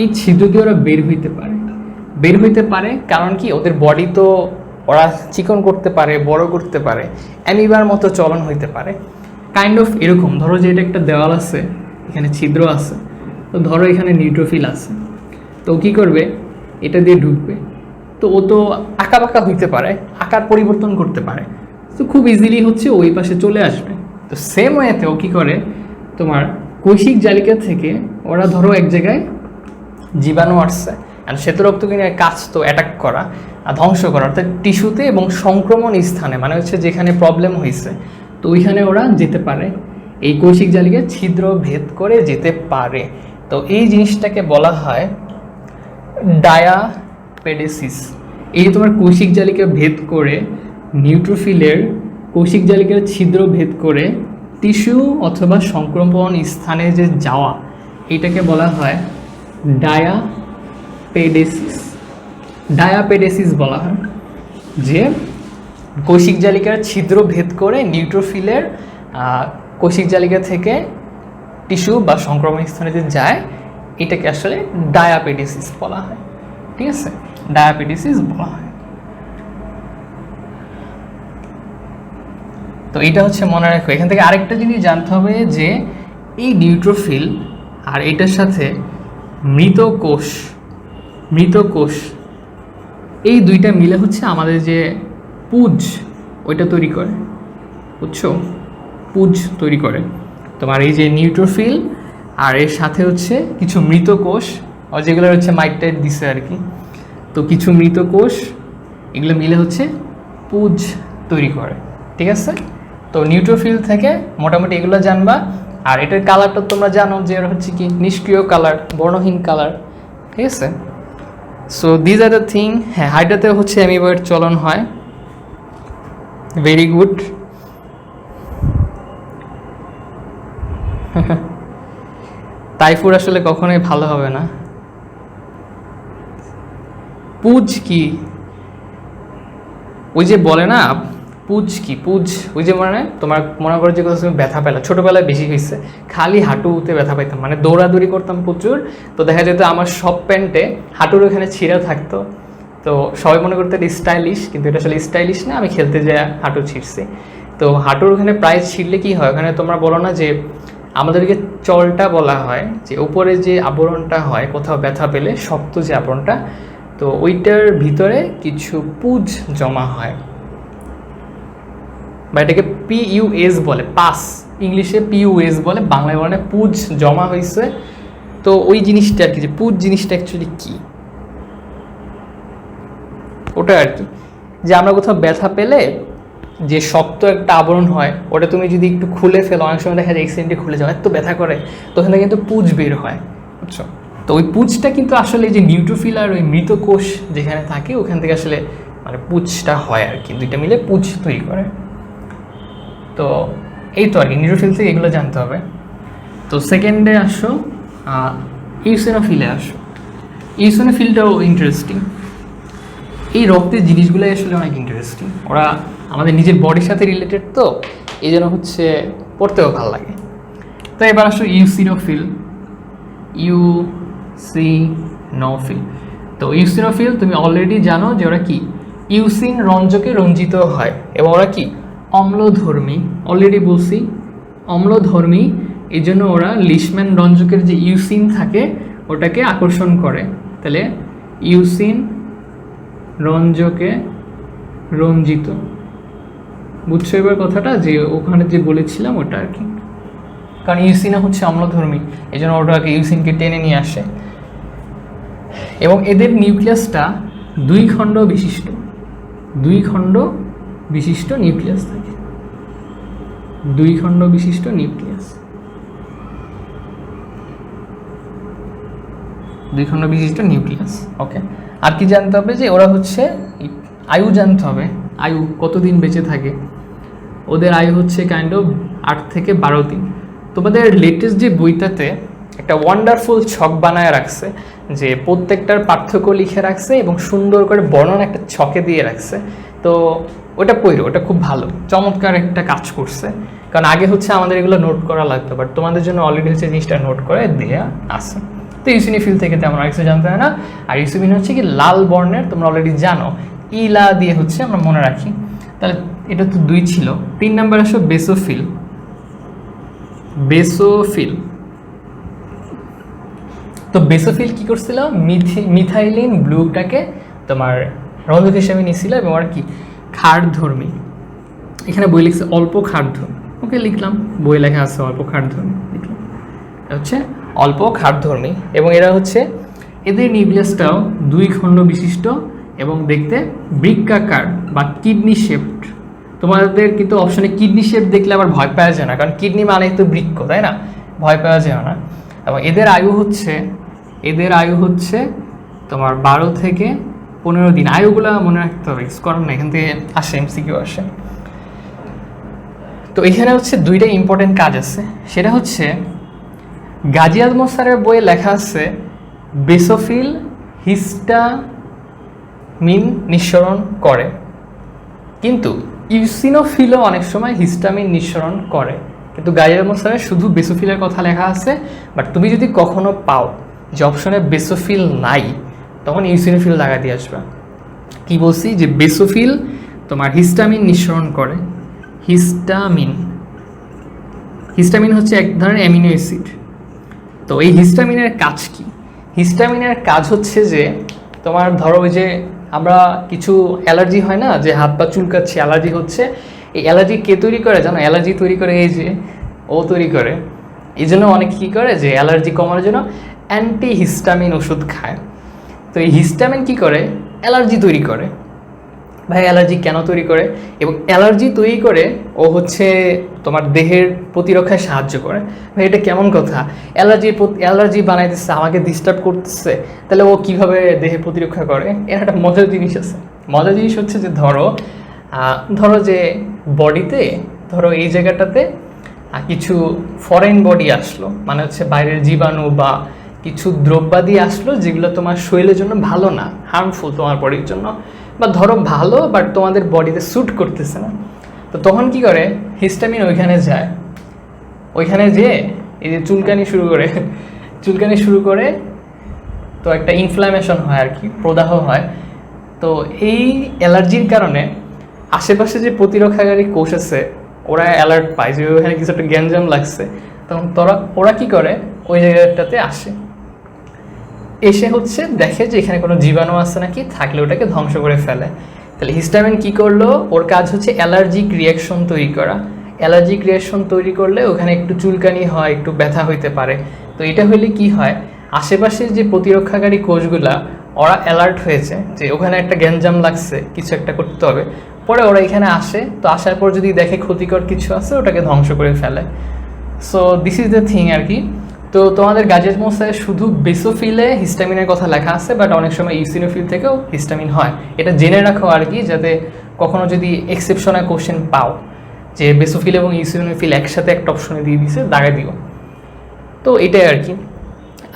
এই ছিদ্র দিয়ে ওরা বের হইতে পারে কারণ কি ওদের বডি তো ওরা চিকন করতে পারে, বড় করতে পারে, অ্যামিবার মতো চলন হইতে পারে, কাইন্ড অফ এরকম। ধরো যে এটা একটা দেওয়াল আছে, এখানে ছিদ্র আছে, তো ধরো এখানে নিউট্রোফিল আছে, তো কি করবে, এটা দিয়ে ঢুকবে, তো ও তো আঁকা বাঁকা হইতে পারে, আকার পরিবর্তন করতে পারে, তো খুব ইজিলি হচ্ছে ওই পাশে চলে আসবে। তো সেম ওয়েতে ও কী করে, তোমার কৌশিক জালিকা থেকে ওরা ধরো এক জায়গায় জীবাণু আসছে, আর শ্বেতরক্ত কিনে কাজ তো অ্যাটাক করা আর ধ্বংস করা, অর্থাৎ টিস্যুতে এবং সংক্রমণ স্থানে, মানে হচ্ছে যেখানে প্রবলেম হয়েছে, তো ওইখানে ওরা যেতে পারে, এই কৌশিক জালিকা ছিদ্র ভেদ করে যেতে পারে। তো এই জিনিসটাকে বলা হয় ডায়াপেডেসিস। এই যে তোমার কৌশিক জালিকা ভেদ করে নিউট্রোফিলের কৌশিক জালিকার ছিদ্র ভেদ করে টিস্যু অথবা সংক্রমণ স্থানে যে যাওয়া, এটাকে বলা হয় ডায়াপেডেসিস বলা হয়। যে কৌশিক জালিকার ছিদ্র ভেদ করে নিউট্রোফিলের কৌশিক জালিকা থেকে টিস্যু বা সংক্রমণ স্থানে যে যায়, এটাকে আসলে ডায়াপেডেসিস বলা হয়। ঠিক আছে, ডায়াপেডেসিস বলা হয়। তো এটা হচ্ছে মনে রাখো। এখান থেকে আরেকটা জিনিস জানতে হবে যে এই নিউট্রোফিল আর এটার সাথে মৃত কোষ এই দুইটা মিলে হচ্ছে আমাদের যে পুজ ওইটা তৈরি করে, বুঝছো, পুজ তৈরি করে। তোমার এই যে নিউট্রোফিল আর এর সাথে হচ্ছে কিছু মৃত কোষ, যেগুলো হচ্ছে মাইটাইট দিছে আর কি, তো কিছু মৃত কোষ এগুলো মিলে হচ্ছে পুজ তৈরি করে। ঠিক আছে, তো নিউট্রোফিল থেকে মোটামুটি এগুলো জানবা। আর এটার কালারটা তোমরা জানো যে এটা হচ্ছে কি নিষ্ক্রিয় কালার, বর্ণহীন কালার। ঠিক আছে, so these are the thing. হ্যাঁ, হাইড্রাতে হচ্ছে অ্যামিবয়েড চলন হয়। Very good. টাইফুড আসলে কখনোই ভালো হবে না। পুজ কি, ওই যে বলে না পুজ কি, পুজ ওই যে মানে তোমার মনে করো যে তুমি ব্যথা পেলা, ছোটোবেলায় বেশি হয়েছে, খালি হাঁটুতে ব্যথা পাইতাম, মানে দৌড়াদৌড়ি করতাম প্রচুর, তো দেখা যেত আমার সব প্যান্টে হাঁটুর ওখানে ছিঁড়া থাকতো। তো সবাই মনে করতো এটা স্টাইলিশ, কিন্তু এটা আসলে স্টাইলিশ না, আমি খেলতে যাই হাঁটু ছিঁড়ছি। তো হাঁটুর ওখানে প্রায় ছিঁড়লে কী হয়, ওখানে তোমরা বলো না যে আমাদেরকে চলটা বলা হয়, যে উপরে যে আবরণটা হয় কোথাও ব্যথা পেলে, শক্ত যে আবরণটা, তো ওইটার ভিতরে কিছু পুজ জমা হয়, বা এটাকে পিইউএস বলে, পাস, ইংলিশে পিইউএস বলে, বাংলায় বলে পুজ জমা হয়েছে। তো ওই জিনিসটা আর কি, যে পুজ জিনিসটা অ্যাকচুয়ালি কী, ওটা আর কি, যে আমরা কোথাও ব্যথা পেলে যে শক্ত একটা আবরণ হয়, ওটা তুমি যদি একটু খুলে ফেলো, অনেক সময় দেখা যায় এক্সিডেন্টে খুলে যাও, এত ব্যথা করে, তো ওখানে কিন্তু পুজ বের হয়, বুঝছো। তো ওই পুজটা কিন্তু আসলে যে নিউট্রোফিল আর ওই মৃত কোষ যেখানে থাকে, ওখান থেকে আসলে মানে পুজটা হয় আর কি, দুইটা মিলে পুজ তৈরি করে। তো এই তো আর কি, নিউট্রোফিল থেকে এগুলো জানতে হবে। তো সেকেন্ডে আসো, ইউসিনোফিলে আসো। ইউসিনোফিলটাও ইন্টারেস্টিং। এই রক্তের জিনিসগুলোই আসলে অনেক ইন্টারেস্টিং, ওরা আমাদের নিজের বডির সাথে রিলেটেড, তো এই জন্য হচ্ছে পড়তেও ভালো লাগে। তো এবার আসো ইউসিনোফিল। তো ইউসিনোফিল তুমি অলরেডি জানো যে ওরা কি ইউসিন রঞ্জকে রঞ্জিত হয়, এবং ওরা কি অম্লধর্মী, অলরেডি বলছি অম্লধর্মী, এই জন্য ওরা লিশম্যান রঞ্জকের যে ইউসিন থাকে ওটাকে আকর্ষণ করে। তাহলে ইউসিন রঞ্জকে রঞ্জিত, বুঝছো এবার কথাটা, যে ওখানে যে বলেছিলাম ওটা আর কি, কারণ ইউসিনা হচ্ছে অম্লধর্মী, এই জন্য ওটাকে ইউসিনকে টেনে নিয়ে আসে। এবং এদের নিউক্লিয়াসটা দুই খণ্ড বিশিষ্ট নিউক্লিয়াস থাকে, দুই খণ্ড বিশিষ্ট নিউক্লিয়াস। 2 খণ্ড বিশিষ্ট নিউক্লিয়াস। ওকে, আর কি জানতে হবে যে ওরা হচ্ছে আয়ু জানতে হবে, আয়ু কতদিন বেঁচে থাকে। ওদের আয়ু হচ্ছে কাইন্ড অফ 8 থেকে 12 দিন। তোমাদের লেটেস্ট যে বইটাতে একটা ওয়ান্ডারফুল ছক বানায় রাখছে, যে প্রত্যেকটার পার্থক্য লিখে রাখছে এবং সুন্দর করে বর্ণনা একটা ছকে দিয়ে রাখছে। তো ওটা পড়ো, ওটা খুব ভালো, চমৎকার একটা কাজ করছে। কারণ আগে হচ্ছে আমাদের এগুলো নোট করা লাগতো, বাট তোমাদের জন্য অলরেডি হচ্ছে জিনিসটা নোট করে দেওয়া আছে। তো ইউসিনিফিল থেকে তেমন আর কিছু জানতে হয় না। আর ইউসিনিন হচ্ছে কি লাল বর্ণের, তোমরা অলরেডি জানো, ইলা দিয়ে হচ্ছে আমরা মনে রাখি। তাহলে এটা তো 2 ছিল। 3 নাম্বার আসো বেসোফিল। বেসোফিল, তো বেসোফিল কি করছিল, মিথাইলিন ব্লুটাকে তোমার রন্ধক হিসেবে নিয়েছিল এবং আর কি ক্ষারধর্মী। এখানে বই লিখছে অল্প ক্ষারধর্মী। ওকে, লিখলাম, বই লেখা আছে অল্প ক্ষারধর্মী, লিখলাম হচ্ছে অল্প ক্ষারধর্মী। এবং এরা হচ্ছে এদের নিউক্লিয়াসটাও 2 খণ্ড বিশিষ্ট এবং দেখতে বৃক্কাকার বা কিডনি শেপড। তোমাদের কিন্তু অপশনে কিডনি শেপ দেখলে আবার ভয় পাওয়া যায় না, কারণ কিডনি মানে তো বৃক্ক, তাই না, ভয় পাওয়া যায় না। এবং এদের আয়ু হচ্ছে তোমার 12 থেকে 15 দিন। আয়ুগুলা মনে রাখতে হবে, করার না, এখান থেকে আসে, এমসিকিউ আসে। তো এখানে হচ্ছে 2টা ইম্পর্টেন্ট কাজ আছে। সেটা হচ্ছে গাজী আজমল স্যারের বইয়ে লেখা আছে বেসোফিল হিস্টামিন নিঃসরণ করে, কিন্তু ইউসিনোফিলও অনেক সময় হিস্টামিন নিঃসরণ করে। কিন্তু গাজী আজমল স্যারের শুধু বেসোফিলের কথা লেখা আছে। বাট তুমি যদি কখনো পাও যে অপশনে বেসোফিল নাই, তখন ইউসিনোফিল লাগা দিয়ে আসবে। কি বলছি, যে বেসোফিল তোমার হিস্টামিন নিঃসরণ করে। হিস্টামিন হচ্ছে এক ধরনের অ্যামিনো অ্যাসিড। তো এই হিস্টামিনের কাজ কি? হিস্টামিনের কাজ হচ্ছে যে তোমার ধরো ওই যে আমরা কিছু অ্যালার্জি হয় না, যে হাত পা চুলকাচ্ছে, অ্যালার্জি হচ্ছে, এই অ্যালার্জি কে তৈরি করে জানো? অ্যালার্জি তৈরি করে এই যে ও তৈরি করে। এই জন্য অনেক কী করে, যে অ্যালার্জি কমানোর জন্য অ্যান্টি হিস্টামিন ওষুধ খায়। তো এই হিস্টামিন কী করে, অ্যালার্জি তৈরি করে। ভাই অ্যালার্জি কেন তৈরি করে? এবং অ্যালার্জি তৈরি করে ও হচ্ছে তোমার দেহের প্রতিরক্ষায় সাহায্য করে। ভাই এটা কেমন কথা? অ্যালার্জি বানাইতেছে, আমাকে ডিস্টার্ব করতেছে, তাহলে ও কীভাবে দেহের প্রতিরক্ষা করে? এর একটা মজার জিনিস আছে। মজার জিনিস হচ্ছে যে ধরো যে বডিতে, ধরো এই জায়গাটাতে কিছু ফরেন বডি আসলো, মানে হচ্ছে বাইরের জীবাণু বা কিছু দ্রব্যাদি আসলো যেগুলো তোমার শরীরের জন্য ভালো না, হার্মফুল তোমার বডির জন্য, বা ধরো ভালো বাট তোমাদের বডিতে স্যুট করতেছে না। তো তখন কি করে, হিস্টামিন ওইখানে যেয়ে এই যে চুলকানি শুরু করে তো একটা ইনফ্লামেশন হয় আর কি, প্রদাহ হয়। তো এই অ্যালার্জির কারণে আশেপাশে যে প্রতিরক্ষাকারী কোষ আছে ওরা অ্যালার্ট পায় যে ওখানে কিছু একটা গ্যাঞ্জাম লাগছে, তখন ওরা কি করে, ওই জায়গাটাতে এসে হচ্ছে দেখে যে এখানে কোনো জীবাণু আছে নাকি, থাকলে ওটাকে ধ্বংস করে ফেলে। তাহলে হিস্টামিন কি করলো, ওর কাজ হচ্ছে অ্যালার্জিক রিয়াকশন তৈরি করা। অ্যালার্জিক রিয়াকশন তৈরি করলে ওখানে একটু চুলকানি হয়, একটু ব্যথা হইতে পারে। তো এটা হলে কি হয়, আশেপাশের যে প্রতিরক্ষাকারী কোষগুলা ওরা অ্যালার্ট হয়েছে যে ওখানে একটা গ্যাঞ্জাম লাগছে, কিছু একটা করতে হবে। পরে ওরা এখানে আসে, তো আসার পর যদি দেখে ক্ষতিকর কিছু আছে ওটাকে ধ্বংস করে ফেলে। So this is the thing আর কি। তো তোমাদের গাজী আজমল স্যারের শুধু বেসোফিলে হিস্টামিনের কথা লেখা আছে, বাট অনেক সময় ইউসিনোফিল থেকেও হিস্টামিন হয়। এটা জেনে রাখো আর কি, যাতে কখনো যদি এক্সেপশনাল কোশ্চেন পাও যে বেসোফিল এবং ইউসিনোফিল একসাথে একটা অপশনে দিয়ে দিছে, দাগে দিও। তো এটাই আর কি।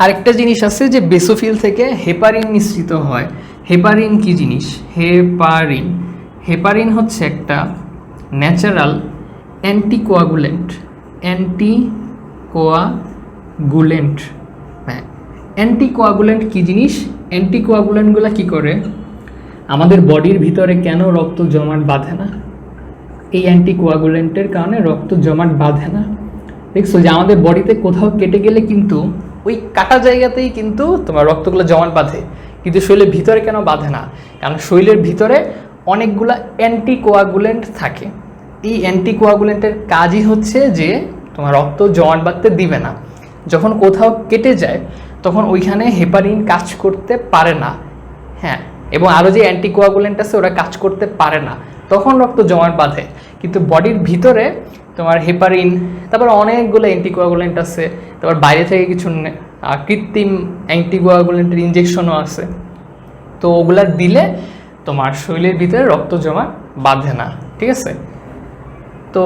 আরেকটা জিনিস আছে যে বেসোফিল থেকে হেপারিন নিঃসৃত হয়। হেপারিন কি জিনিস? হেপারিন হচ্ছে একটা ন্যাচারাল অ্যান্টিকোয়াগুলেন্ট। হ্যাঁ, অ্যান্টিকোয়াগুলেন্ট কি জিনিস? অ্যান্টিকোয়াগুলেন্টগুলো কি করে, আমাদের বডির ভিতরে কেন রক্ত জমাট বাঁধে না? এই অ্যান্টিকোয়াগুলেন্টের কারণে রক্ত জমাট বাঁধে না। দেখছো যে আমাদের বডিতে কোথাও কেটে গেলে কিন্তু ওই কাটা জায়গাতেই কিন্তু তোমার রক্তগুলো জমাট বাঁধে, কিন্তু শরীরের ভিতরে কেন বাঁধে না? কারণ শরীরের ভিতরে অনেকগুলা অ্যান্টিকোয়াগুলেন্ট থাকে। এই অ্যান্টিকোয়াগুলেন্টের কাজই হচ্ছে যে তোমার রক্ত জমাট বাঁধতে দিবে না। যখন কোথাও কেটে যায় তখন ওইখানে হেপারিন কাজ করতে পারে না। হ্যাঁ, এবং আরও যে অ্যান্টিকোয়াগুলেন্ট আছে ওরা কাজ করতে পারে না, তখন রক্ত জমাট বাঁধে। কিন্তু বডির ভিতরে তোমার হেপারিন, তারপর অনেকগুলো অ্যান্টিকোয়াগুলেন্ট আছে, তারপর বাইরে থেকে কিছু কৃত্রিম অ্যান্টিকোয়াগুলেন্টের ইনজেকশনও আছে। তো ওগুলা দিলে তোমার শরীরের ভিতরে রক্ত জমা বাঁধে না, ঠিক আছে। তো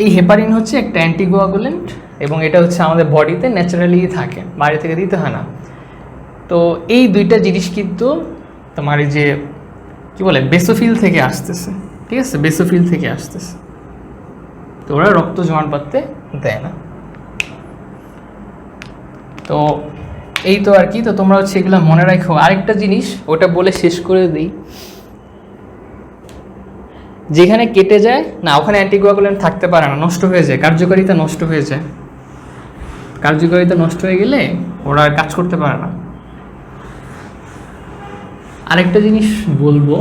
এই হেপারিন হচ্ছে একটা অ্যান্টিকোয়াগুলেন্ট এবং এটা হচ্ছে আমাদের বডিতে ন্যাচারালি থাকে, বাইরে থেকে দিতে হয় না। তো এই দুইটা জিনিস কিন্তু তোমার এই যে কী বলে বেসোফিল থেকে আসতেছে, ঠিক আছে, বেসোফিল থেকে আসতেছে। তো ওরা রক্ত জমাট বাঁধতে দেয় না। তো এই তো আর কি। তো তোমরা হচ্ছে এগুলো মনে রাখো। আরেকটা জিনিস ওটা বলে শেষ করে দিই, যেখানে কেটে যায় না ওখানে অ্যান্টিকোয়াগুলেন্ট থাকতে পারে না, নষ্ট হয়ে যায়, কার্যকারিতা নষ্ট হয়ে যায়। কার্যকারিতা নষ্ট হয়ে গেলে ওরা আর কাজ করতে পারে না। আরেকটা জিনিস বলবো,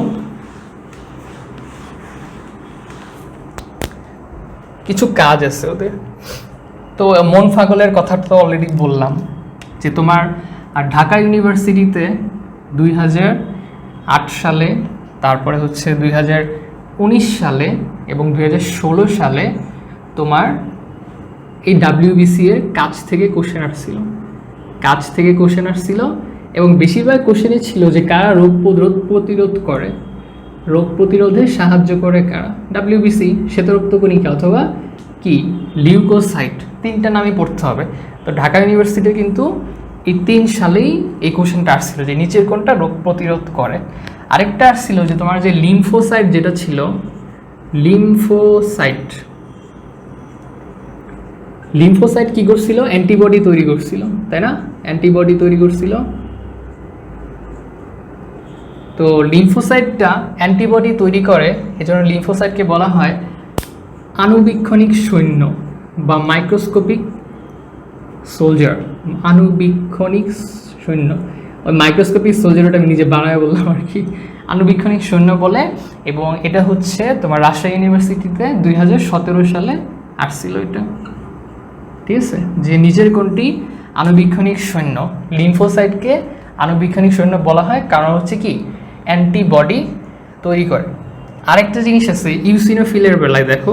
কিছু কাজ আছে ওদের। তো মন পাগলের কথা তো অলরেডি বললাম যে তোমার ঢাকা ইউনিভার্সিটিতে 2008 সালে, তারপরে হচ্ছে 2019 সালে এবং 2016 সালে তোমার এই WBC এর কাছ থেকে কোশ্চেন আসছিল এবং বেশিরভাগ কোশ্চেনই ছিল যে কারা রোগ প্রতিরোধ করে, রোগ প্রতিরোধে সাহায্য করে কারা, WBC, শ্বেতরক্তকণিকা অথবা কি লিউকোসাইট, তিনটা নামই পড়তে হবে। তো ঢাকা ইউনিভার্সিটি কিন্তু এই 3 সালেই এই কোশ্চেনটা আসছিল যে নিচের কোনটা রোগ প্রতিরোধ করে। আরেকটা আসছিল যে তোমার যে লিম্ফোসাইট যেটা ছিল, লিম্ফোসাইট কি করছিল, অ্যান্টিবডি তৈরি করছিল, তাই না, অ্যান্টিবডি তৈরি করছিল। তো লিম্ফোসাইটটা অ্যান্টিবডি তৈরি করে, এজন্য লিম্ফোসাইটকে বলা হয় আণুবীক্ষণিক সৈন্য বা মাইক্রোস্কোপিক সোলজার। আণুবীক্ষণিক সৈন্য, ওই মাইক্রোস্কোপিক সোলজারটা আমি নিজে বানায় বললাম আর কি, আণুবীক্ষণিক সৈন্য বলে। এবং এটা হচ্ছে তোমার রাজশাহী ইউনিভার্সিটিতে 2017 সালে আসছিল এটা, ঠিক আছে। যে নিজের কোনটি আণুবীক্ষণিক সৈন্য, লিম্ফোসাইটকে আণুবীক্ষণিক সৈন্য বলা হয় কারণ হচ্ছে কি অ্যান্টিবডি তৈরি করে। আরেকটা জিনিস আছে ইউসিনোফিলের বেলায়, দেখো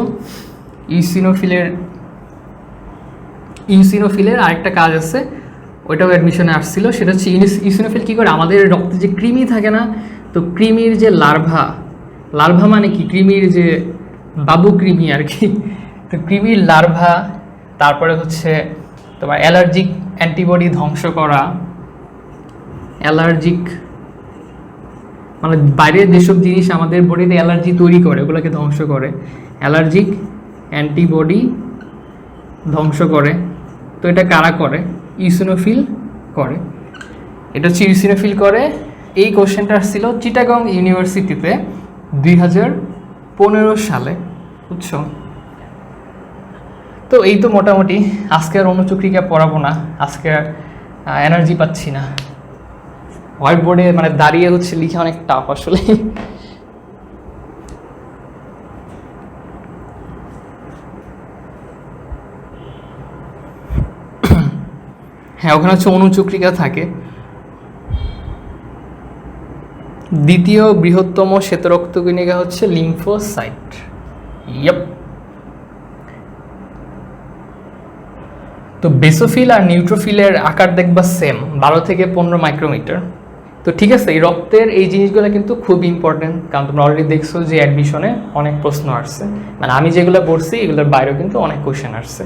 ইউসিনোফিলের আরেকটা কাজ আছে, ওইটাও অ্যাডমিশনে আসছিল। সেটা হচ্ছে ইউসিনোফিল কী করে, আমাদের রক্তে যে কৃমি থাকে না, তো কৃমির যে লার্ভা মানে কি, কৃমির যে বাবু কৃমি আর কি, তো কৃমির লার্ভা, তারপরে হচ্ছে তোমার অ্যালার্জিক অ্যান্টিবডি ধ্বংস করা, অ্যালার্জিক মানে বাইরের যেসব জিনিস আমাদের বডিতে অ্যালার্জি তৈরি করে ওগুলোকে ধ্বংস করে, অ্যালার্জিক অ্যান্টিবডি ধ্বংস করে। তো এটা কারা করে, ইউসিনোফিল করে। এটা হচ্ছে ইউসিনোফিল করে। এই কোশ্চেনটা আসছিল চিটাগং ইউনিভার্সিটিতে 2015 সালে, বুঝছো। তো এই তো মোটামুটি, আজকে আর অনুচক্রিকা পড়াবো না, আজকে আর এনার্জি পাচ্ছি না। হোয়াইট বোর্ডে মানে দাঁড়িয়ে হচ্ছে লিখে অনেক টাফ আসলে। হ্যাঁ, ওখানে হচ্ছে অনুচক্রিকা থাকে। দ্বিতীয় বৃহত্তম শ্বেতরক্তকণিকা হচ্ছে লিম্ফোসাইট। ইয়েপ। তো বেসোফিল আর নিউট্রোফিলের আকার দেখবা সেম, 12 থেকে 15 মাইক্রোমিটার। তো ঠিক আছে, এই রক্তের এই জিনিসগুলো কিন্তু খুব ইম্পর্টেন্ট, কারণ তোমরা অলরেডি দেখছো যে অ্যাডমিশনে অনেক প্রশ্ন আসছে, মানে আমি যেগুলো পড়ছি এগুলোর বাইরেও কিন্তু অনেক কোশ্চেন আসছে,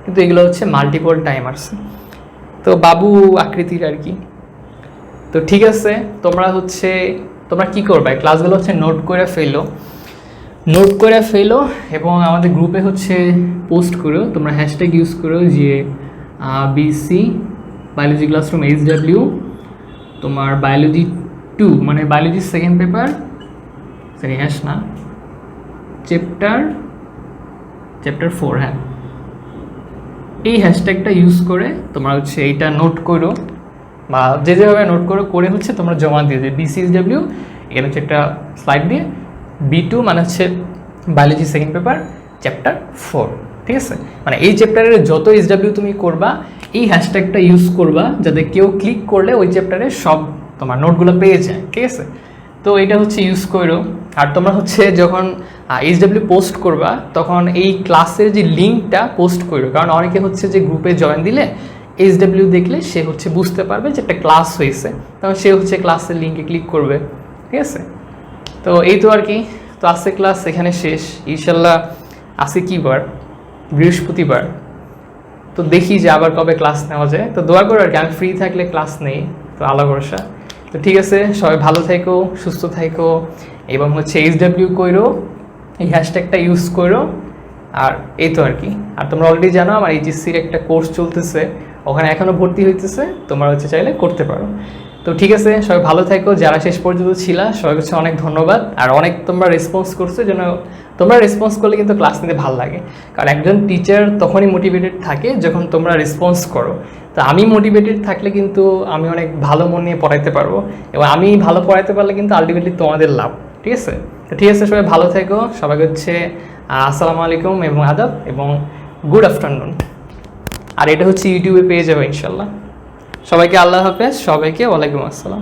কিন্তু এগুলো হচ্ছে মাল্টিপল টাইম আসছে। তো বাবু আকৃতির আর কি। তো ঠিক আছে, তোমরা কি করবে, ক্লাসগুলো হচ্ছে নোট করে ফেলো এবং আমাদের গ্রুপে হচ্ছে পোস্ট করো, তোমরা হ্যাশট্যাগ ইউজ করো যে BC বায়োলজি ক্লাসরুম HW, তোমার বায়োলজি 2 মানে biology second paper, sorry hash না, চ্যাপ্টার 4, হ্যাঁ, এই হ্যাশট্যাগটা ইউজ করে তোমরা হচ্ছে এইটা নোট করো, বা যেভাবে নোট করে হচ্ছে তোমরা জমা দিয়ে যে BCSW, এর হচ্ছে একটা স্লাইড দিয়ে B2 মানে হচ্ছে বায়োলজি সেকেন্ড পেপার চ্যাপ্টার 4, ঠিক আছে। মানে এই চ্যাপ্টারের যত SW তুমি করবা এই হ্যাশট্যাগটা ইউজ করবা, যাতে কেউ ক্লিক করলে ওই চ্যাপ্টারে সব তোমার নোটগুলো পেয়ে যায়, ঠিক আছে। তো এটা হচ্ছে ইউজ করো। আর তোমরা হচ্ছে যখন SW পোস্ট করবা তখন এই ক্লাসের যে লিঙ্কটা পোস্ট করো, কারণ অনেকে হচ্ছে যে গ্রুপে জয়েন দিলে SW দেখলে সে হচ্ছে বুঝতে পারবে যে একটা ক্লাস হয়েছে, তখন সে হচ্ছে ক্লাসের লিঙ্কে ক্লিক করবে। ঠিক আছে, তো এই তো আর কি। তো আজকে ক্লাস এখানে শেষ। ইনশাল্লাহ আজকে কী বার? বৃহস্পতিবার। তো দেখি যে আবার কবে ক্লাস নেওয়া যায়। তো দোয়া করো আর কি, আমি ফ্রি থাকলে ক্লাস নেই। তো আল্লাহ ভরসা। তো ঠিক আছে, সবাই ভালো থাকো, সুস্থ থাকো, এবং হচ্ছে SW কইরো, এই হ্যাশট্যাগটা ইউজ করো। আর এই তো আর কি। আর তোমরা অলরেডি জানো আমার HSC-র একটা কোর্স চলতেছে, ওখানে এখনও ভর্তি হইতেছে, তোমরা হচ্ছে চাইলে করতে পারো। তো ঠিক আছে, সবাই ভালো থাকো। যারা শেষ পর্যন্ত ছিলা সবাই হচ্ছে অনেক ধন্যবাদ। আর অনেক তোমরা রেসপন্স করছো, যেন তোমরা রেসপন্স করলে কিন্তু ক্লাস নিতে ভালো লাগে। কারণ একজন টিচার তখনই মোটিভেটেড থাকে যখন তোমরা রেসপন্স করো। তো আমি মোটিভেটেড থাকলে কিন্তু আমি অনেক ভালো মন নিয়ে পড়াইতে পারবো, এবং আমি ভালো পড়াইতে পারলে কিন্তু আলটিমেটলি তোমাদের লাভ। ঠিক আছে, তো ঠিক আছে, সবাই ভালো থেকো। সবাইকে হচ্ছে আসসালামু আলাইকুম এবং আদাব এবং গুড আফটারনুন। আর এটা হচ্ছে ইউটিউবে পেয়ে যাবে ইনশাল্লাহ। সবাইকে আল্লাহ হাফেজ, সবাইকে ওয়ালাইকুম আসসালাম।